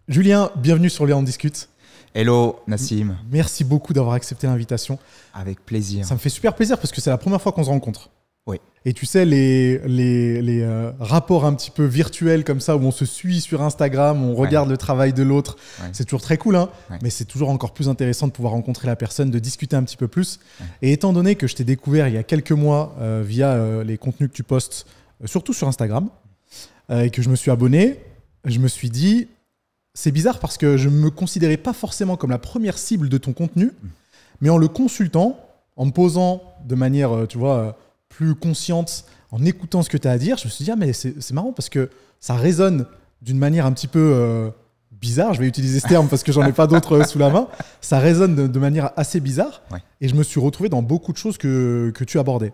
Julien, bienvenue sur Les On Discute. Hello Nassim. Merci beaucoup d'avoir accepté l'invitation. Avec plaisir. Ça me fait super plaisir parce que c'est la première fois qu'on se rencontre. Oui. Et tu sais, les rapports un petit peu virtuels comme ça, où on se suit sur Instagram, on regarde le travail de l'autre, c'est toujours très cool, hein, mais c'est toujours encore plus intéressant de pouvoir rencontrer la personne, de discuter un petit peu plus. Et étant donné que je t'ai découvert il y a quelques mois via les contenus que tu postes, surtout sur Instagram, et que je me suis abonné, je me suis dit, c'est bizarre parce que je ne me considérais pas forcément comme la première cible de ton contenu, mais en le consultant, en me posant de manière, tu vois, plus consciente, en écoutant ce que tu as à dire, je me suis dit, ah, mais c'est marrant parce que ça résonne d'une manière un petit peu bizarre. Je vais utiliser ce terme parce que j'en ai pas d'autres sous la main. Ça résonne de manière assez bizarre. Ouais. Et je me suis retrouvé dans beaucoup de choses que tu abordais.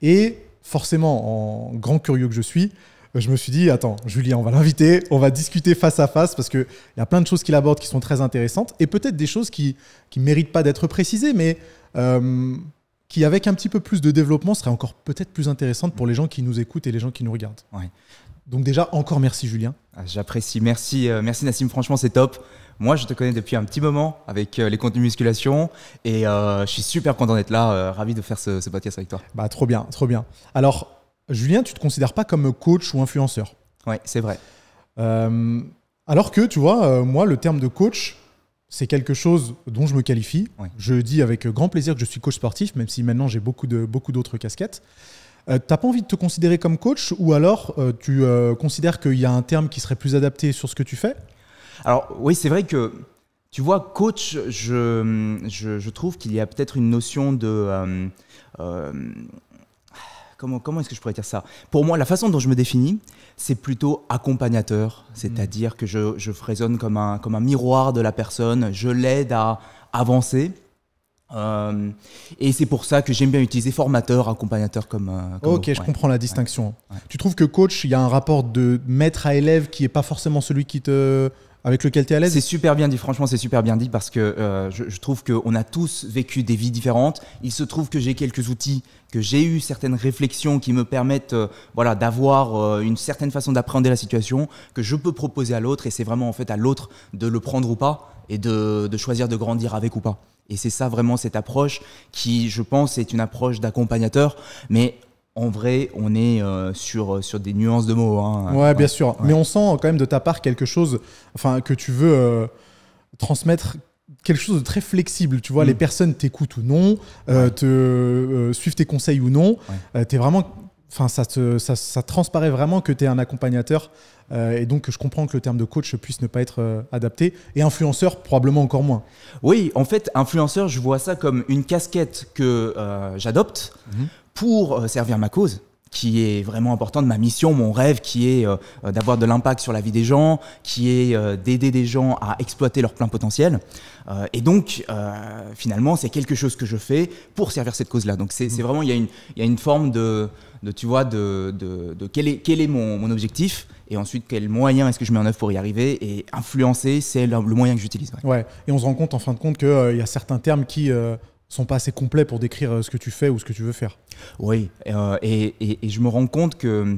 Et forcément, en grand curieux que je suis, je me suis dit, attends, Julien, on va l'inviter, on va discuter face à face parce qu'il y a plein de choses qu'il aborde qui sont très intéressantes et peut-être des choses qui ne méritent pas d'être précisées, mais qui, avec un petit peu plus de développement, seraient encore peut-être plus intéressantes pour les gens qui nous écoutent et les gens qui nous regardent. Ouais. Donc déjà, encore merci Julien. J'apprécie, merci Nassim, franchement c'est top. Moi, je te connais depuis un petit moment avec les contenus musculation et je suis super content d'être là, ravi de faire ce podcast avec toi. Bah, trop bien, trop bien. Alors, Julien, tu ne te considères pas comme coach ou influenceur. Oui, c'est vrai. Alors que, tu vois, moi, le terme de coach, c'est quelque chose dont je me qualifie. Ouais. Je dis avec grand plaisir que je suis coach sportif, même si maintenant j'ai beaucoup d'autres casquettes. Tu n'as pas envie de te considérer comme coach ou alors tu considères qu'il y a un terme qui serait plus adapté sur ce que tu fais? Alors oui, c'est vrai que, tu vois, coach, je trouve qu'il y a peut-être une notion de... Comment est-ce que je pourrais dire ça? Pour moi, la façon dont je me définis, c'est plutôt accompagnateur, c'est-à-dire que je raisonne comme un miroir de la personne, je l'aide à avancer. Et c'est pour ça que j'aime bien utiliser formateur, accompagnateur comme ok, je comprends la distinction. Ouais. Tu trouves que coach, il y a un rapport de maître à élève qui n'est pas forcément celui avec lequel tu es à l'aise? C'est super bien dit, franchement c'est super bien dit parce que je trouve qu'on a tous vécu des vies différentes. Il se trouve que j'ai quelques outils, que j'ai eu certaines réflexions qui me permettent voilà, d'avoir une certaine façon d'appréhender la situation que je peux proposer à l'autre et c'est vraiment en fait à l'autre de le prendre ou pas et de choisir de grandir avec ou pas. Et c'est ça vraiment cette approche qui, je pense, est une approche d'accompagnateur, mais en vrai, on est sur des nuances de mots. Hein. Ouais, bien sûr. Ouais. Mais on sent quand même de ta part quelque chose, enfin, que tu veux transmettre quelque chose de très flexible. Tu vois, les personnes t'écoutent ou non, suivent tes conseils ou non. Ouais. T'es vraiment, enfin, ça transparaît vraiment que tu es un accompagnateur. Et donc, je comprends que le terme de coach puisse ne pas être adapté. Et influenceur, probablement encore moins. Oui, en fait, influenceur, je vois ça comme une casquette que j'adopte pour servir ma cause, qui est vraiment importante, ma mission, mon rêve, qui est d'avoir de l'impact sur la vie des gens, qui est d'aider des gens à exploiter leur plein potentiel. Et donc, finalement, c'est quelque chose que je fais pour servir cette cause-là. Donc, c'est vraiment, il y a une forme tu vois, quel est mon objectif et ensuite quel moyen est-ce que je mets en œuvre pour y arriver. Et influencer, c'est le moyen que j'utilise. Ouais. Et on se rend compte, en fin de compte, qu'il y a certains termes qui sont pas assez complets pour décrire ce que tu fais ou ce que tu veux faire. Oui, et je me rends compte que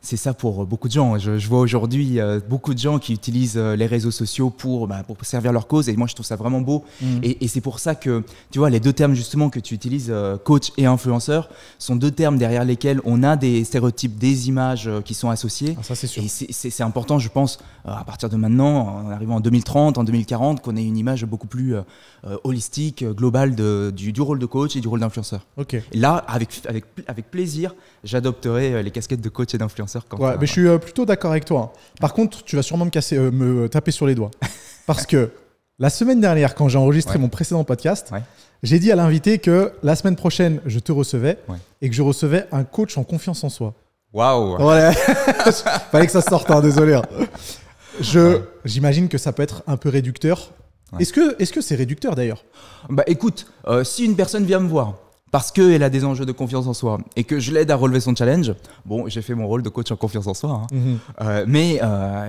c'est ça pour beaucoup de gens. Je vois aujourd'hui beaucoup de gens qui utilisent les réseaux sociaux pour servir leur cause et moi je trouve ça vraiment beau. Et c'est pour ça que, tu vois, les deux termes justement que tu utilises, coach et influenceur, sont deux termes derrière lesquels on a des stéréotypes, des images qui sont associées. Ah, ça, c'est sûr. Et c'est important, je pense, à partir de maintenant, en arrivant en 2030, en 2040, qu'on ait une image beaucoup plus holistique, globale du rôle de coach et du rôle d'influenceur. Okay. Et là, avec plaisir, j'adopterai les casquettes de coach et d'influenceur. Ouais, mais je suis plutôt d'accord avec toi. Par contre, tu vas sûrement me taper sur les doigts. Parce que la semaine dernière, quand j'ai enregistré mon précédent podcast, j'ai dit à l'invité que la semaine prochaine, je te recevais et que je recevais un coach en confiance en soi. Waouh! Ouais. Fallait que ça sorte, hein, désolé. J'imagine que ça peut être un peu réducteur. Ouais. Est-ce que c'est réducteur d'ailleurs? Bah écoute, si une personne vient me voir parce qu'elle a des enjeux de confiance en soi et que je l'aide à relever son challenge, bon, j'ai fait mon rôle de coach en confiance en soi, hein. Mais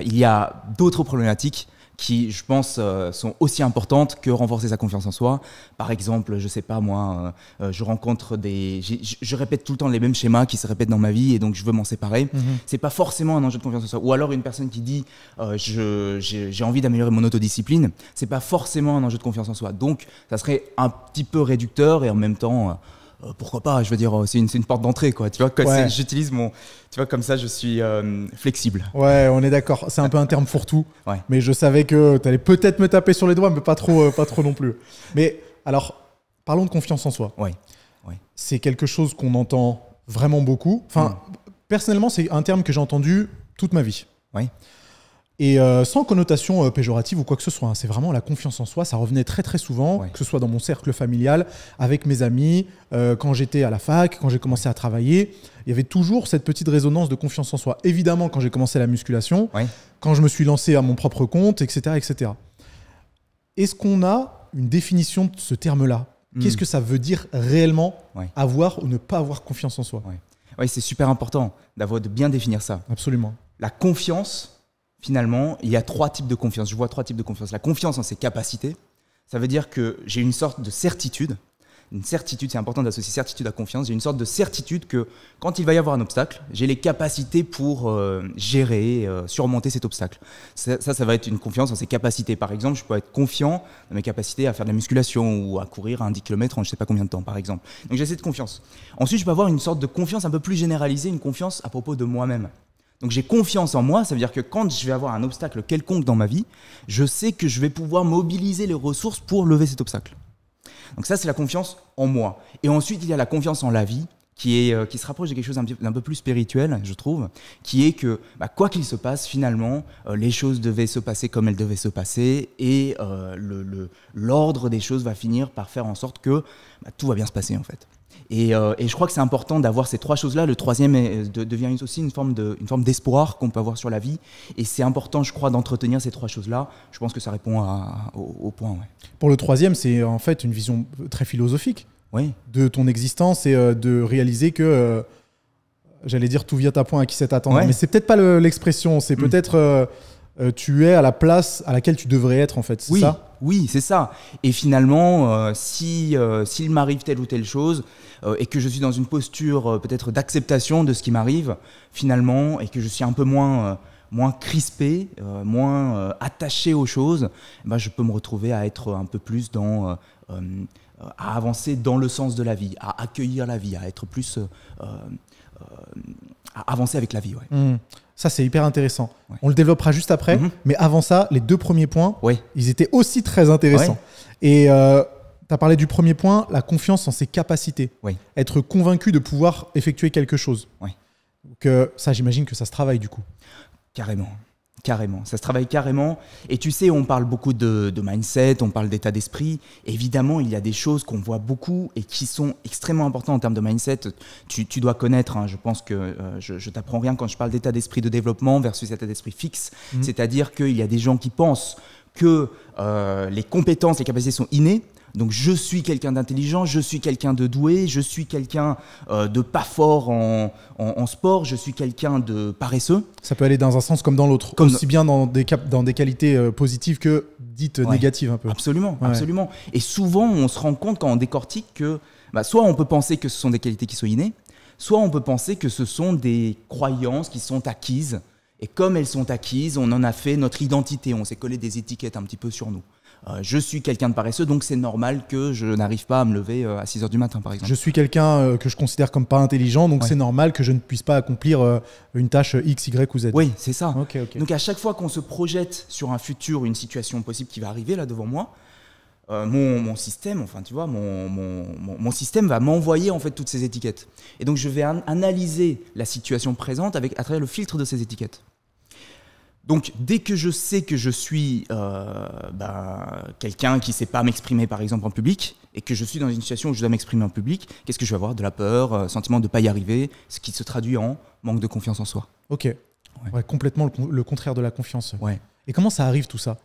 il y a d'autres problématiques qui, je pense, sont aussi importantes que renforcer sa confiance en soi. Par exemple, je sais pas moi, je rencontre je répète tout le temps les mêmes schémas qui se répètent dans ma vie et donc je veux m'en séparer. C'est pas forcément un enjeu de confiance en soi. Ou alors une personne qui dit j'ai envie d'améliorer mon autodiscipline, c'est pas forcément un enjeu de confiance en soi. Donc, ça serait un petit peu réducteur et en même temps. Pourquoi pas, je veux dire, c'est une porte d'entrée, quoi. Tu vois, j'utilise tu vois, comme ça, je suis flexible. Ouais, on est d'accord. C'est un peu un terme fourre-tout. Ouais. Mais je savais que tu allais peut-être me taper sur les doigts, mais pas trop non plus. Mais alors, parlons de confiance en soi. Ouais. C'est quelque chose qu'on entend vraiment beaucoup. Enfin, personnellement, c'est un terme que j'ai entendu toute ma vie. Ouais. Et sans connotation péjorative ou quoi que ce soit, hein. C'est vraiment la confiance en soi. Ça revenait très très souvent, que ce soit dans mon cercle familial, avec mes amis, quand j'étais à la fac, quand j'ai commencé à travailler. Il y avait toujours cette petite résonance de confiance en soi. Évidemment, quand j'ai commencé la musculation, quand je me suis lancé à mon propre compte, etc. etc. Est-ce qu'on a une définition de ce terme-là ? Qu'est-ce que ça veut dire réellement avoir ou ne pas avoir confiance en soi ? Oui, c'est super important de bien définir ça. Absolument. La confiance... Finalement, il y a 3 types de confiance. Je vois 3 types de confiance. La confiance en ses capacités, ça veut dire que j'ai une sorte de certitude. Une certitude, c'est important d'associer certitude à confiance. J'ai une sorte de certitude que quand il va y avoir un obstacle, j'ai les capacités pour gérer, surmonter cet obstacle. Ça va être une confiance en ses capacités. Par exemple, je peux être confiant dans mes capacités à faire de la musculation ou à courir un 10 km en je ne sais pas combien de temps, par exemple. Donc j'ai cette confiance. Ensuite, je peux avoir une sorte de confiance un peu plus généralisée, une confiance à propos de moi-même. Donc j'ai confiance en moi, ça veut dire que quand je vais avoir un obstacle quelconque dans ma vie, je sais que je vais pouvoir mobiliser les ressources pour lever cet obstacle. Donc ça, c'est la confiance en moi. Et ensuite, il y a la confiance en la vie, qui se rapproche de quelque chose d'un peu plus spirituel, je trouve, qui est que quoi qu'il se passe, finalement, les choses devaient se passer comme elles devaient se passer et l'ordre des choses va finir par faire en sorte que tout va bien se passer, en fait. Et je crois que c'est important d'avoir ces 3 choses-là. Le troisième devient aussi une forme d'espoir qu'on peut avoir sur la vie. Et c'est important, je crois, d'entretenir ces 3 choses-là. Je pense que ça répond au point. Ouais. Pour le troisième, c'est en fait une vision très philosophique de ton existence et de réaliser que, j'allais dire tout vient à point à qui sait attendre. Mais c'est peut-être pas l'expression, c'est peut-être tu es à la place à laquelle tu devrais être, en fait. C'est ça ? Oui, c'est ça. Et finalement, s'il m'arrive telle ou telle chose et que je suis dans une posture peut-être d'acceptation de ce qui m'arrive, finalement, et que je suis un peu moins crispé, moins attaché aux choses, je peux me retrouver à être un peu plus à avancer dans le sens de la vie, à accueillir la vie, à être plus... à avancer avec la vie. Ça, c'est hyper intéressant. On le développera juste après. Mais avant ça, les 2 premiers points, ils étaient aussi très intéressants. Et tu as parlé du premier point, la confiance en ses capacités. Être convaincu de pouvoir effectuer quelque chose. Donc, ça, j'imagine que ça se travaille du coup. Carrément, ça se travaille carrément. Et tu sais, on parle beaucoup de mindset, on parle d'état d'esprit. Évidemment, il y a des choses qu'on voit beaucoup et qui sont extrêmement importantes en termes de mindset. Tu dois connaître, je pense que je t'apprends rien quand je parle d'état d'esprit de développement versus état d'esprit fixe. C'est-à-dire qu'il y a des gens qui pensent que les compétences, les capacités sont innées. Donc je suis quelqu'un d'intelligent, je suis quelqu'un de doué, je suis quelqu'un de pas fort en sport, je suis quelqu'un de paresseux. Ça peut aller dans un sens comme dans l'autre, aussi bien dans des qualités positives que dites négatives un peu. Absolument. Et souvent on se rend compte quand on décortique que soit on peut penser que ce sont des qualités qui sont innées, soit on peut penser que ce sont des croyances qui sont acquises. Et comme elles sont acquises, on en a fait notre identité, on s'est collé des étiquettes un petit peu sur nous. Je suis quelqu'un de paresseux, donc c'est normal que je n'arrive pas à me lever à 6h du matin, par exemple. Je suis quelqu'un que je considère comme pas intelligent, donc c'est normal que je ne puisse pas accomplir une tâche X, Y ou Z. Oui, c'est ça. Okay. Donc à chaque fois qu'on se projette sur un futur, une situation possible qui va arriver là devant moi, mon système, mon système va m'envoyer en fait toutes ces étiquettes. Et donc je vais analyser la situation présente à travers le filtre de ces étiquettes. Donc, dès que je sais que je suis quelqu'un qui ne sait pas m'exprimer, par exemple, en public, et que je suis dans une situation où je dois m'exprimer en public, qu'est-ce que je vais avoir ? De la peur, sentiment de ne pas y arriver, ce qui se traduit en manque de confiance en soi. Ok. Complètement le contraire de la confiance. Et comment ça arrive tout ça ?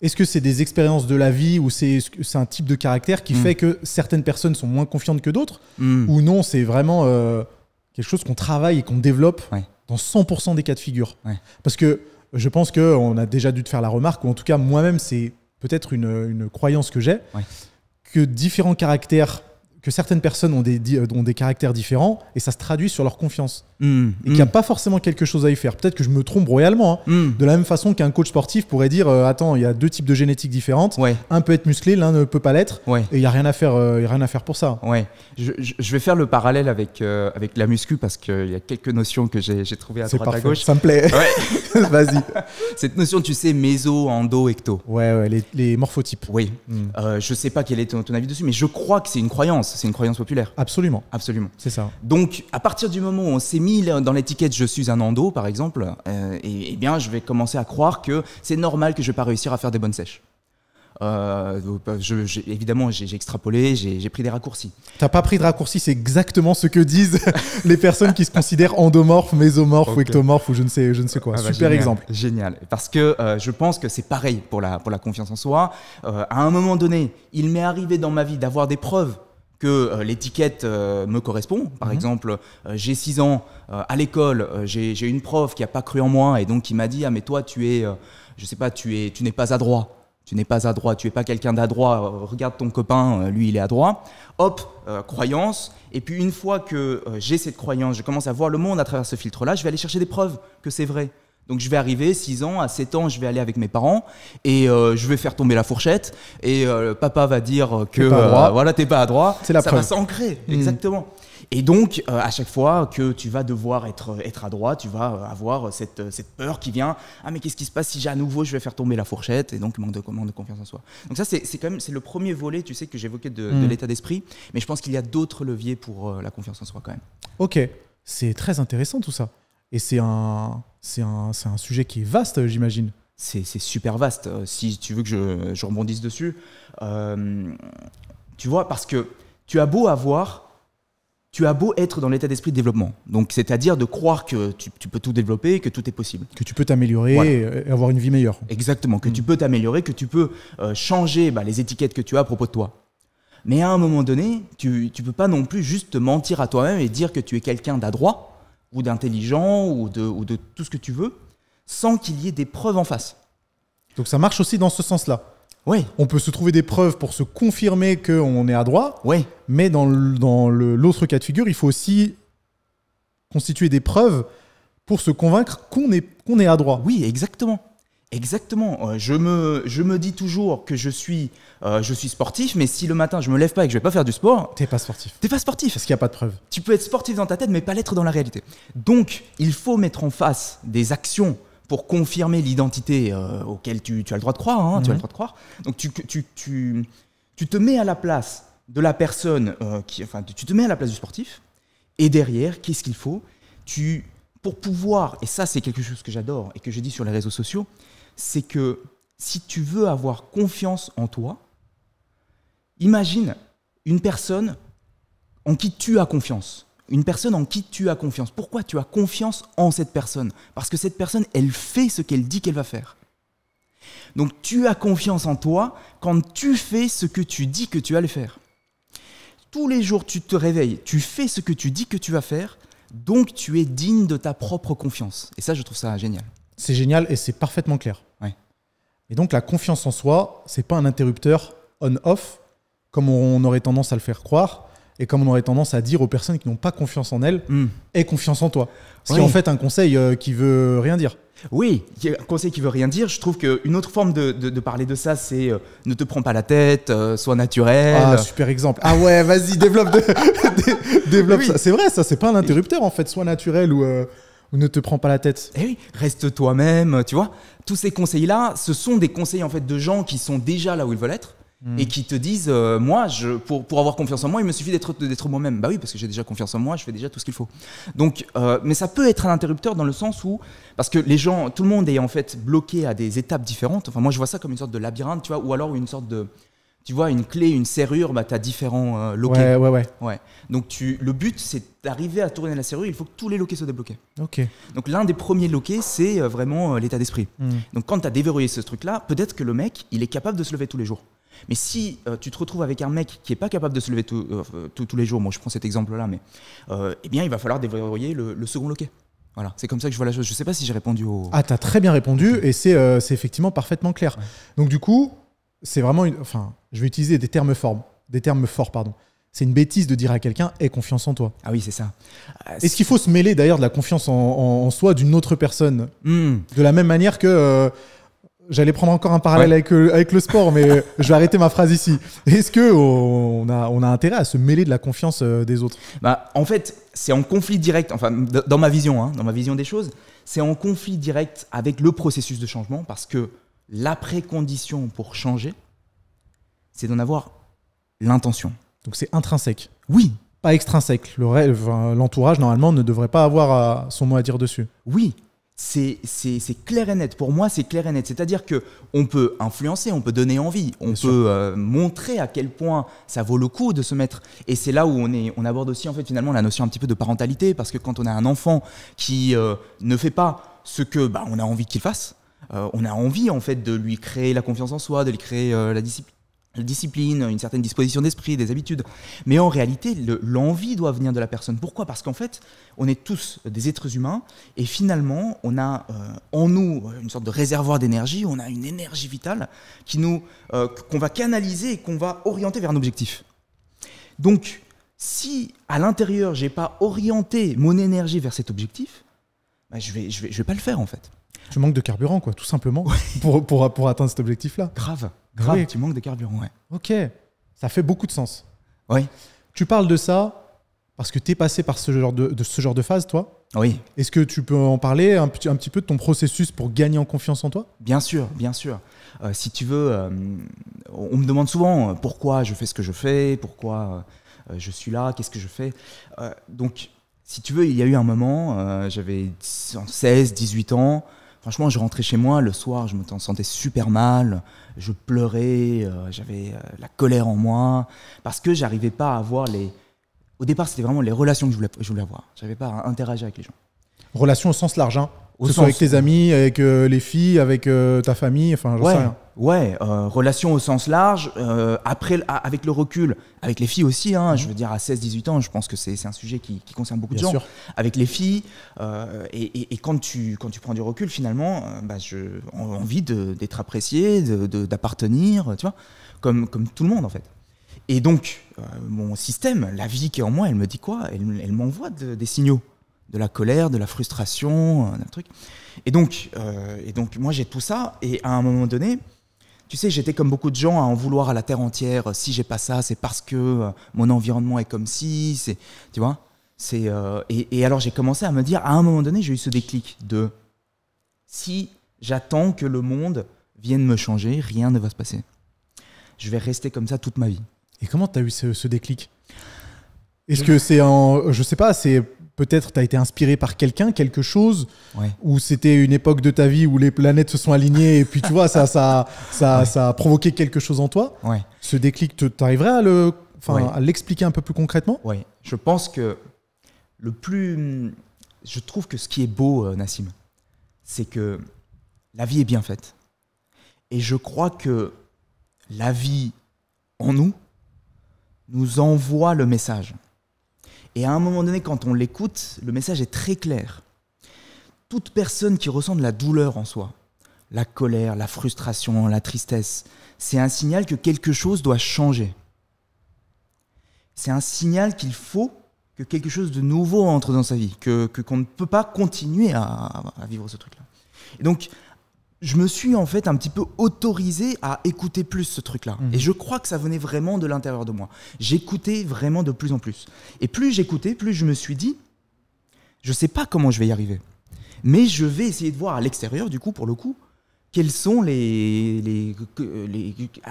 Est-ce que c'est des expériences de la vie ou c'est un type de caractère qui fait que certaines personnes sont moins confiantes que d'autres ? Ou non, c'est vraiment quelque chose qu'on travaille et qu'on développe dans 100% des cas de figure. Parce que je pense qu'on a déjà dû te faire la remarque, ou en tout cas, moi-même, c'est peut-être une croyance que j'ai, que différents caractères, que certaines personnes ont des caractères différents et ça se traduit sur leur confiance. Et qu'il n'y a pas forcément quelque chose à y faire. Peut-être que je me trompe royalement. De la même façon qu'un coach sportif pourrait dire attends, il y a 2 types de génétiques différentes. Un peut être musclé, l'un ne peut pas l'être. Et il n'y a rien à faire pour ça. Je vais faire le parallèle avec la muscu parce qu'il y a quelques notions que j'ai trouvées à droite à gauche. Ça me plaît. Vas-y. Cette notion, tu sais, méso, endo, ecto. Les morphotypes. Oui. Je ne sais pas quel est ton avis dessus, mais je crois que c'est une croyance. C'est une croyance populaire. Absolument. C'est ça. Donc, à partir du moment où on s'est mis dans l'étiquette « je suis un endo », par exemple, eh bien, je vais commencer à croire que c'est normal que je ne vais pas réussir à faire des bonnes sèches. Évidemment, j'ai extrapolé, j'ai pris des raccourcis. T'as pas pris de raccourcis, c'est exactement ce que disent les personnes qui se considèrent endomorphes, mésomorphes ou ectomorphes ou je ne sais quoi. Super génial, exemple. Génial. Parce que je pense que c'est pareil pour la confiance en soi. À un moment donné, il m'est arrivé dans ma vie d'avoir des preuves que l'étiquette me correspond. Par exemple, j'ai 6 ans, à l'école, j'ai une prof qui n'a pas cru en moi et donc qui m'a dit « Ah mais toi, tu es, je sais pas, tu n'es pas adroit. Tu n'es pas adroit, tu n'es pas quelqu'un d'adroit. Regarde ton copain, lui, il est adroit. » Hop, croyance. Et puis une fois que j'ai cette croyance, je commence à voir le monde à travers ce filtre-là, je vais aller chercher des preuves que c'est vrai. Donc je vais arriver, 6 ans, à 7 ans, je vais aller avec mes parents et je vais faire tomber la fourchette et papa va dire que voilà, t'es pas adroit. C'est la preuve. Va s'ancrer, exactement. Et donc, à chaque fois que tu vas devoir être adroit, tu vas avoir cette peur qui vient. Ah, mais qu'est-ce qui se passe si à nouveau je vais faire tomber la fourchette? Et donc, manque de confiance en soi. Donc ça, c'est quand même le premier volet, tu sais, que j'évoquais de l'état d'esprit. Mais je pense qu'il y a d'autres leviers pour la confiance en soi quand même. Ok, c'est très intéressant tout ça. Et c'est un sujet qui est vaste, j'imagine. C'est super vaste. Si tu veux que je rebondisse dessus, tu vois, parce que tu as beau être dans l'état d'esprit de développement. Donc, c'est-à-dire de croire que tu peux tout développer, que tout est possible. Que tu peux t'améliorer et avoir une vie meilleure. Exactement, que tu peux t'améliorer, que tu peux changer les étiquettes que tu as à propos de toi. Mais à un moment donné, tu ne peux pas non plus juste te mentir à toi-même et dire que tu es quelqu'un d'adroit ou d'intelligent ou de tout ce que tu veux, sans qu'il y ait des preuves en face. Donc ça marche aussi dans ce sens-là. Oui. On peut se trouver des preuves pour se confirmer qu'on est adroit, oui. Mais dans l'autre cas de figure, il faut aussi constituer des preuves pour se convaincre qu'on est adroit. Oui, exactement. Exactement. Je me dis toujours que je suis sportif, mais si le matin je me lève pas et que je vais pas faire du sport, t'es pas sportif. T'es pas sportif. Parce qu'il n'y a pas de preuve. Tu peux être sportif dans ta tête, mais pas l'être dans la réalité. Donc, il faut mettre en face des actions pour confirmer l'identité auquel tu as le droit de croire. Tu as le droit de croire. Donc, tu te mets à la place de la personne tu te mets à la place du sportif. Et derrière, qu'est-ce qu'il faut? Pour pouvoir, et ça c'est quelque chose que j'adore et que je dis sur les réseaux sociaux, c'est que si tu veux avoir confiance en toi, imagine une personne en qui tu as confiance. Une personne en qui tu as confiance. Pourquoi tu as confiance en cette personne? Parce que cette personne, elle fait ce qu'elle dit qu'elle va faire. Donc tu as confiance en toi quand tu fais ce que tu dis que tu allais faire. Tous les jours, tu te réveilles, tu fais ce que tu dis que tu vas faire, donc tu es digne de ta propre confiance. Et ça, je trouve ça génial. C'est génial et c'est parfaitement clair. Ouais. Et donc la confiance en soi, c'est pas un interrupteur on-off, comme on aurait tendance à le faire croire, et comme on aurait tendance à dire aux personnes qui n'ont pas confiance en elles, aie confiance en toi. Ce qui est en fait un conseil qui veut rien dire. Oui, un conseil qui veut rien dire. Je trouve qu'une autre forme de parler de ça, c'est ne te prends pas la tête, sois naturel. Ah, super exemple. Ah ouais, vas-y, développe oui. Ça. C'est vrai, ça, c'est pas un interrupteur en fait, sois naturel ou ne te prends pas la tête. Eh oui, reste toi-même, tu vois. Tous ces conseils-là, ce sont des conseils en fait de gens qui sont déjà là où ils veulent être. Et qui te disent, moi, pour avoir confiance en moi, il me suffit d'être moi-même. Bah oui, parce que j'ai déjà confiance en moi, je fais déjà tout ce qu'il faut. Donc, mais ça peut être un interrupteur dans le sens où, parce que tout le monde est en fait bloqué à des étapes différentes. Enfin, moi, je vois ça comme une sorte de labyrinthe, tu vois, ou alors une sorte de, tu vois, une clé, une serrure, tu as différents loquets. Ouais. Donc, le but, c'est d'arriver à tourner la serrure, il faut que tous les loquets soient débloqués. Okay. Donc, l'un des premiers loquets, c'est vraiment l'état d'esprit. Donc, quand tu as déverrouillé ce truc-là, peut-être que le mec, il est capable de se lever tous les jours. Mais si tu te retrouves avec un mec qui n'est pas capable de se lever tous les jours, moi je prends cet exemple-là, mais eh bien il va falloir déverrouiller le second loquet. Voilà, c'est comme ça que je vois la chose. Je sais pas si j'ai répondu au... Ah, t'as très bien répondu et c'est effectivement parfaitement clair. Ouais. Donc du coup, c'est vraiment enfin, je vais utiliser des termes forts, pardon. C'est une bêtise de dire à quelqu'un « aie confiance en toi ». Ah oui, c'est ça. Est-ce qu'il faut se mêler d'ailleurs de la confiance en soi d'une autre personne de la même manière que... J'allais prendre encore un parallèle avec le sport, mais je vais arrêter ma phrase ici. Est-ce qu'on a intérêt à se mêler de la confiance des autres ? En fait, c'est en conflit direct, enfin, dans ma vision, dans ma vision des choses, c'est en conflit direct avec le processus de changement parce que la précondition pour changer, c'est d'en avoir l'intention. Donc c'est intrinsèque. Oui. Pas extrinsèque. L'entourage, normalement, ne devrait pas avoir son mot à dire dessus. Oui. C'est clair et net. Pour moi, c'est clair et net. C'est-à-dire qu'on peut influencer, on peut donner envie, on peut montrer à quel point ça vaut le coup de se mettre. Et c'est là où on aborde aussi en fait, finalement la notion un petit peu de parentalité, parce que quand on a un enfant qui ne fait pas ce que on a envie qu'il fasse, on a envie en fait de lui créer la confiance en soi, de lui créer la discipline, une certaine disposition d'esprit, des habitudes. Mais en réalité, l'envie doit venir de la personne. Pourquoi ? Parce qu'en fait, on est tous des êtres humains et finalement, on a en nous une sorte de réservoir d'énergie, on a une énergie vitale qu'on va canaliser et qu'on va orienter vers un objectif. Donc, si à l'intérieur, je n'ai pas orienté mon énergie vers cet objectif, je vais pas le faire en fait. Tu manques de carburant, quoi, tout simplement, pour atteindre cet objectif-là. Grave, oui. Tu manques de carburant, ouais. Ok, ça fait beaucoup de sens. Oui. Tu parles de ça parce que tu es passé par ce genre de phase, toi. Oui. Est-ce que tu peux en parler un petit peu de ton processus pour gagner en confiance en toi ? Bien sûr, bien sûr. Si tu veux, on me demande souvent pourquoi je fais ce que je fais, pourquoi je suis là, qu'est-ce que je fais. Donc, si tu veux, il y a eu un moment, j'avais 16, 18 ans. Franchement, je rentrais chez moi, le soir, je me sentais super mal, je pleurais, j'avais la colère en moi, parce que j'arrivais pas à avoir Au départ, c'était vraiment les relations que je voulais avoir. J'arrivais pas à interagir avec les gens. Relations au sens large, hein. Que ce soit avec tes amis, avec les filles, avec ta famille, enfin, j'en sais rien. Ouais, relations au sens large. Après, avec le recul, avec les filles aussi, je veux dire, à 16-18 ans, je pense que c'est un sujet qui concerne beaucoup de gens. Sûr. Avec les filles, et quand tu prends du recul, finalement, j'ai envie d'être apprécié, d'appartenir, tu vois, comme tout le monde, en fait. Et donc, mon système, la vie qui est en moi, elle me dit quoi ? Elle m'envoie des signaux. De la colère, de la frustration, d'un truc. Et donc, moi, j'ai tout ça. Et à un moment donné, tu sais, j'étais comme beaucoup de gens à en vouloir à la terre entière. Si j'ai pas ça, c'est parce que mon environnement est comme si. Tu vois. Et alors, j'ai commencé à me dire, à un moment donné, j'ai eu ce déclic de si j'attends que le monde vienne me changer, rien ne va se passer. Je vais rester comme ça toute ma vie. Et comment tu as eu ce déclic ? Est-ce que c'est je sais pas, c'est peut-être tu as été inspiré par quelque chose, ou c'était une époque de ta vie où les planètes se sont alignées et puis tu vois, ça a provoqué quelque chose en toi. Ouais. Ce déclic, tu arriverais à l'expliquer un peu plus concrètement ? Oui, je pense que je trouve que ce qui est beau, Nassim, c'est que la vie est bien faite. Et je crois que la vie en nous envoie le message. Et à un moment donné, quand on l'écoute, le message est très clair. Toute personne qui ressent de la douleur en soi, la colère, la frustration, la tristesse, c'est un signal que quelque chose doit changer. C'est un signal qu'il faut que quelque chose de nouveau entre dans sa vie, qu'on ne peut pas continuer à vivre ce truc-là. Et donc, je me suis en fait un petit peu autorisé à écouter plus ce truc-là. Et je crois que ça venait vraiment de l'intérieur de moi. J'écoutais vraiment de plus en plus. Et plus j'écoutais, plus je me suis dit, je sais pas comment je vais y arriver. Mais je vais essayer de voir à l'extérieur, du coup, pour le coup, quels sont aller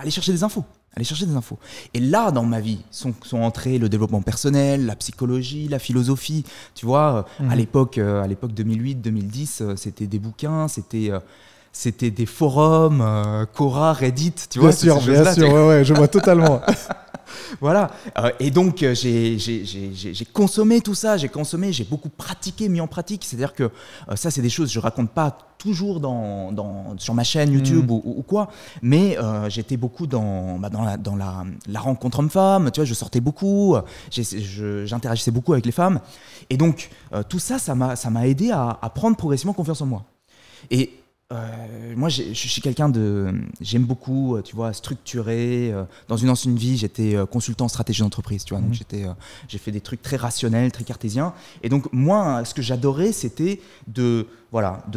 chercher des infos. Aller chercher des infos. Et là, dans ma vie, sont entrés le développement personnel, la psychologie, la philosophie. Tu vois, à l'époque 2008-2010, c'était des bouquins, c'était des forums, Quora, Reddit, tu vois. Bien sûr, ouais, je vois totalement. Voilà. Et donc, j'ai consommé tout ça, j'ai beaucoup pratiqué, mis en pratique. C'est-à-dire que ça, c'est des choses que je raconte pas toujours sur ma chaîne YouTube ou quoi, mais j'étais beaucoup dans la rencontre homme-femme, tu vois, je sortais beaucoup, j'interagissais beaucoup avec les femmes. Et donc, tout ça, ça m'a aidé à prendre progressivement confiance en moi. Et moi, je suis quelqu'un j'aime beaucoup, tu vois, structurer. Dans une ancienne vie, j'étais consultant en stratégie d'entreprise, tu vois. Donc, j'ai fait des trucs très rationnels, très cartésiens. Et donc, moi, ce que j'adorais, c'était de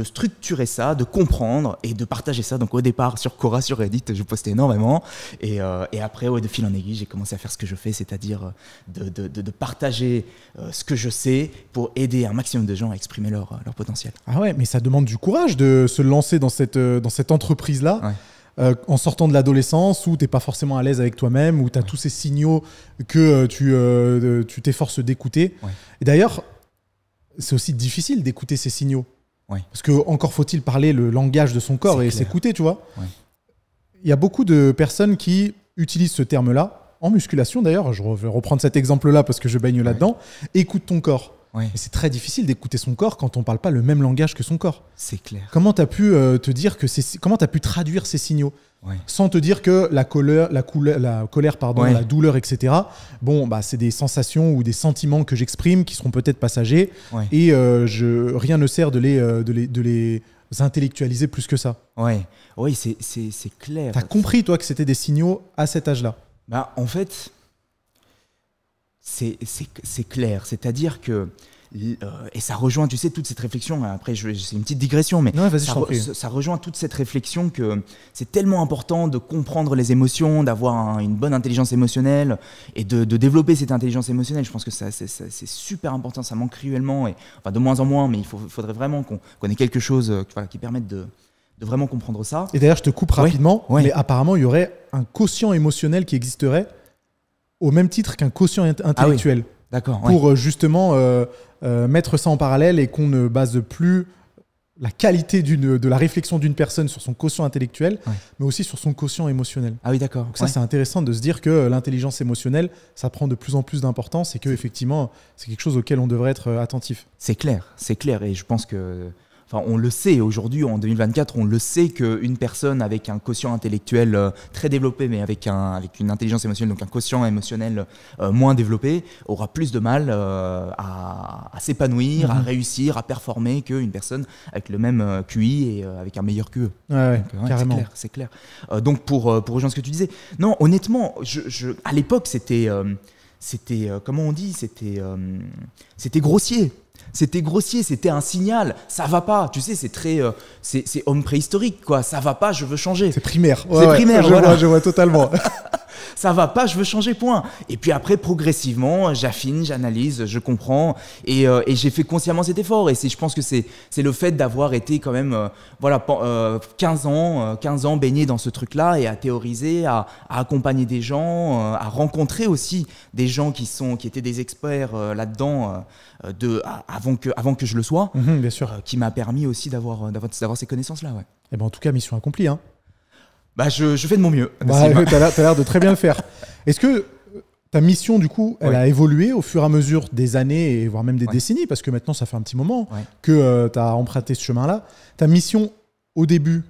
structurer ça, de comprendre et de partager ça. Donc, au départ, sur Quora, sur Reddit, je postais énormément. Et après, de fil en aiguille, j'ai commencé à faire ce que je fais, c'est-à-dire de partager ce que je sais pour aider un maximum de gens à exprimer leur potentiel. Ah ouais, mais ça demande du courage de se lancer dans cette entreprise-là, en sortant de l'adolescence où tu n'es pas forcément à l'aise avec toi-même, où tu as tous ces signaux que tu t'efforces d'écouter. Ouais. Et d'ailleurs, c'est aussi difficile d'écouter ces signaux. Ouais. Parce que encore faut-il parler le langage de son corps et s'écouter, tu vois. Ouais. Il y a beaucoup de personnes qui utilisent ce terme-là, en musculation d'ailleurs, je vais reprendre cet exemple-là parce que je baigne là-dedans, écoute ton corps. Ouais. Et c'est très difficile d'écouter son corps quand on ne parle pas le même langage que son corps. C'est clair. Comment tu as pu te dire comment tu as pu traduire ces signaux sans te dire que la colère, la douleur, etc. Bon, bah, c'est des sensations ou des sentiments que j'exprime qui seront peut-être passagers et rien ne sert de les intellectualiser plus que ça. Oui, c'est clair. Tu as compris, toi, que c'était des signaux à cet âge-là? Bah, en fait, c'est clair. C'est-à-dire que et ça rejoint, tu sais, toute cette réflexion. Après, c'est une petite digression, mais ça rejoint toute cette réflexion que c'est tellement important de comprendre les émotions, d'avoir une bonne intelligence émotionnelle et de développer cette intelligence émotionnelle. Je pense que c'est super important. Ça manque cruellement, enfin de moins en moins, mais il faudrait vraiment qu'on ait quelque chose qui permette de vraiment comprendre ça. Et d'ailleurs, je te coupe rapidement, mais apparemment, il y aurait un quotient émotionnel qui existerait au même titre qu'un quotient intellectuel. Ah oui. D'accord. Pour justement mettre ça en parallèle et qu'on ne base plus la qualité de la réflexion d'une personne sur son quotient intellectuel, mais aussi sur son quotient émotionnel. Ah oui, d'accord. Donc ça, c'est intéressant de se dire que l'intelligence émotionnelle, ça prend de plus en plus d'importance et qu'effectivement, c'est quelque chose auquel on devrait être attentif. C'est clair. Et je pense que... Enfin, on le sait aujourd'hui, en 2024, on le sait qu'une personne avec un quotient intellectuel très développé, mais avec une intelligence émotionnelle, donc un quotient émotionnel moins développé, aura plus de mal à s'épanouir, à réussir, à performer qu'une personne avec le même QI et avec un meilleur QE. Donc, carrément. C'est clair. Donc, pour rejoindre ce que tu disais, non, honnêtement, à l'époque, c'était comment on dit, c'était grossier. C'était grossier, c'était un signal. Ça va pas, tu sais, c'est homme préhistorique, quoi. Ça va pas, je veux changer. C'est primaire. C'est primaire, je vois totalement. Ça va pas, je veux changer, point. Et puis après, progressivement, j'affine, j'analyse, je comprends. Et j'ai fait consciemment cet effort. Et je pense que c'est le fait d'avoir été quand même 15 ans baigné dans ce truc-là et à théoriser, à accompagner des gens, à rencontrer aussi des gens qui étaient des experts là-dedans avant que je le sois, bien sûr. Qui m'a permis aussi d'avoir ces connaissances-là. Ouais. Et ben en tout cas, mission accomplie. Hein. Bah, je fais de mon mieux. T'as l'air de très bien le faire. Est-ce que ta mission, du coup, elle a évolué au fur et à mesure des années, et voire même des décennies, parce que maintenant, ça fait un petit moment que tu as emprunté ce chemin-là. Ta mission, au début,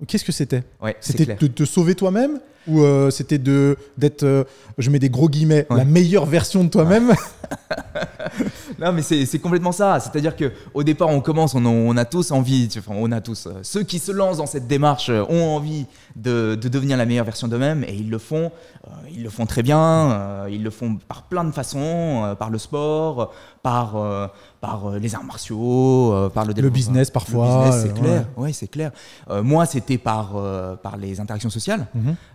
qu'est-ce que c'était? C'était de te sauver toi-même ou c'était d'être, je mets des gros guillemets, la meilleure version de toi-même? Non, mais c'est complètement ça. C'est-à-dire qu'au départ, on commence, on a tous envie, ceux qui se lancent dans cette démarche ont envie de devenir la meilleure version d'eux-mêmes et ils le font très bien. Ils le font par plein de façons, par le sport, par les arts martiaux, par le business parfois. Le business, c'est clair. Ouais, c'est clair. Moi, c'était par les interactions sociales.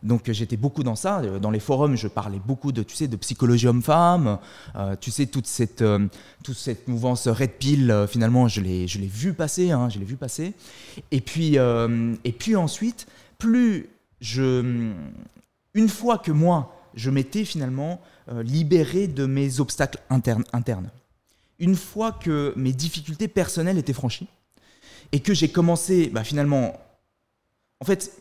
Donc, j'étais beaucoup dans ça. Dans les forums, je parlais beaucoup de psychologie homme-femme. Toute cette mouvance Red Pill, finalement, je l'ai vu passer. Je l'ai vu passer. Et puis ensuite, une fois que moi, je m'étais finalement libéré de mes obstacles internes, une fois que mes difficultés personnelles étaient franchies et que j'ai commencé finalement, en fait,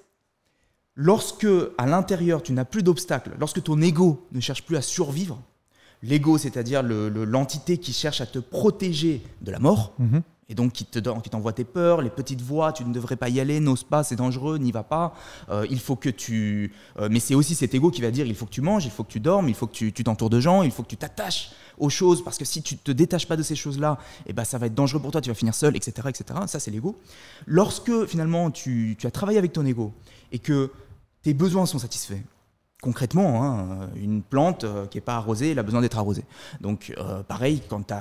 lorsque à l'intérieur tu n'as plus d'obstacles, lorsque ton ego ne cherche plus à survivre, l'ego, c'est-à-dire l'entité qui cherche à te protéger de la mort, et donc qui t'envoie tes peurs, les petites voix, tu ne devrais pas y aller, n'ose pas, c'est dangereux, n'y va pas, il faut que tu... mais c'est aussi cet ego qui va dire il faut que tu manges, il faut que tu dormes, il faut que tu t'entoures de gens, il faut que tu t'attaches aux choses, parce que si tu ne te détaches pas de ces choses-là, eh ben, ça va être dangereux pour toi, tu vas finir seul, etc. etc. Ça, c'est l'ego. Lorsque finalement tu as travaillé avec ton ego et que tes besoins sont satisfaits, concrètement, hein, une plante qui n'est pas arrosée, elle a besoin d'être arrosée. Donc, pareil, quand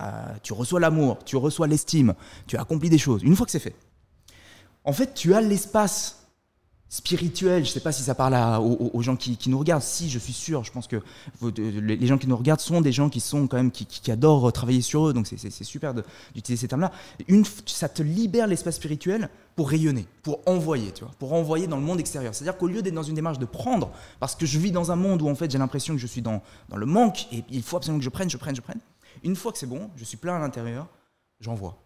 tu reçois l'amour, tu reçois l'estime, tu as accompli des choses, une fois que c'est fait, en fait, tu as l'espace spirituel. Je ne sais pas si ça parle aux gens qui nous regardent. Si, je suis sûr, je pense que les gens qui nous regardent sont des gens qui sont quand même qui adorent travailler sur eux, donc c'est super d'utiliser ces termes-là. Ça te libère l'espace spirituel pour rayonner, pour envoyer, tu vois, pour envoyer dans le monde extérieur. C'est-à-dire qu'au lieu d'être dans une démarche de prendre, parce que je vis dans un monde où en fait j'ai l'impression que je suis dans le manque et il faut absolument que je prenne. Une fois que c'est bon, je suis plein à l'intérieur, j'envoie.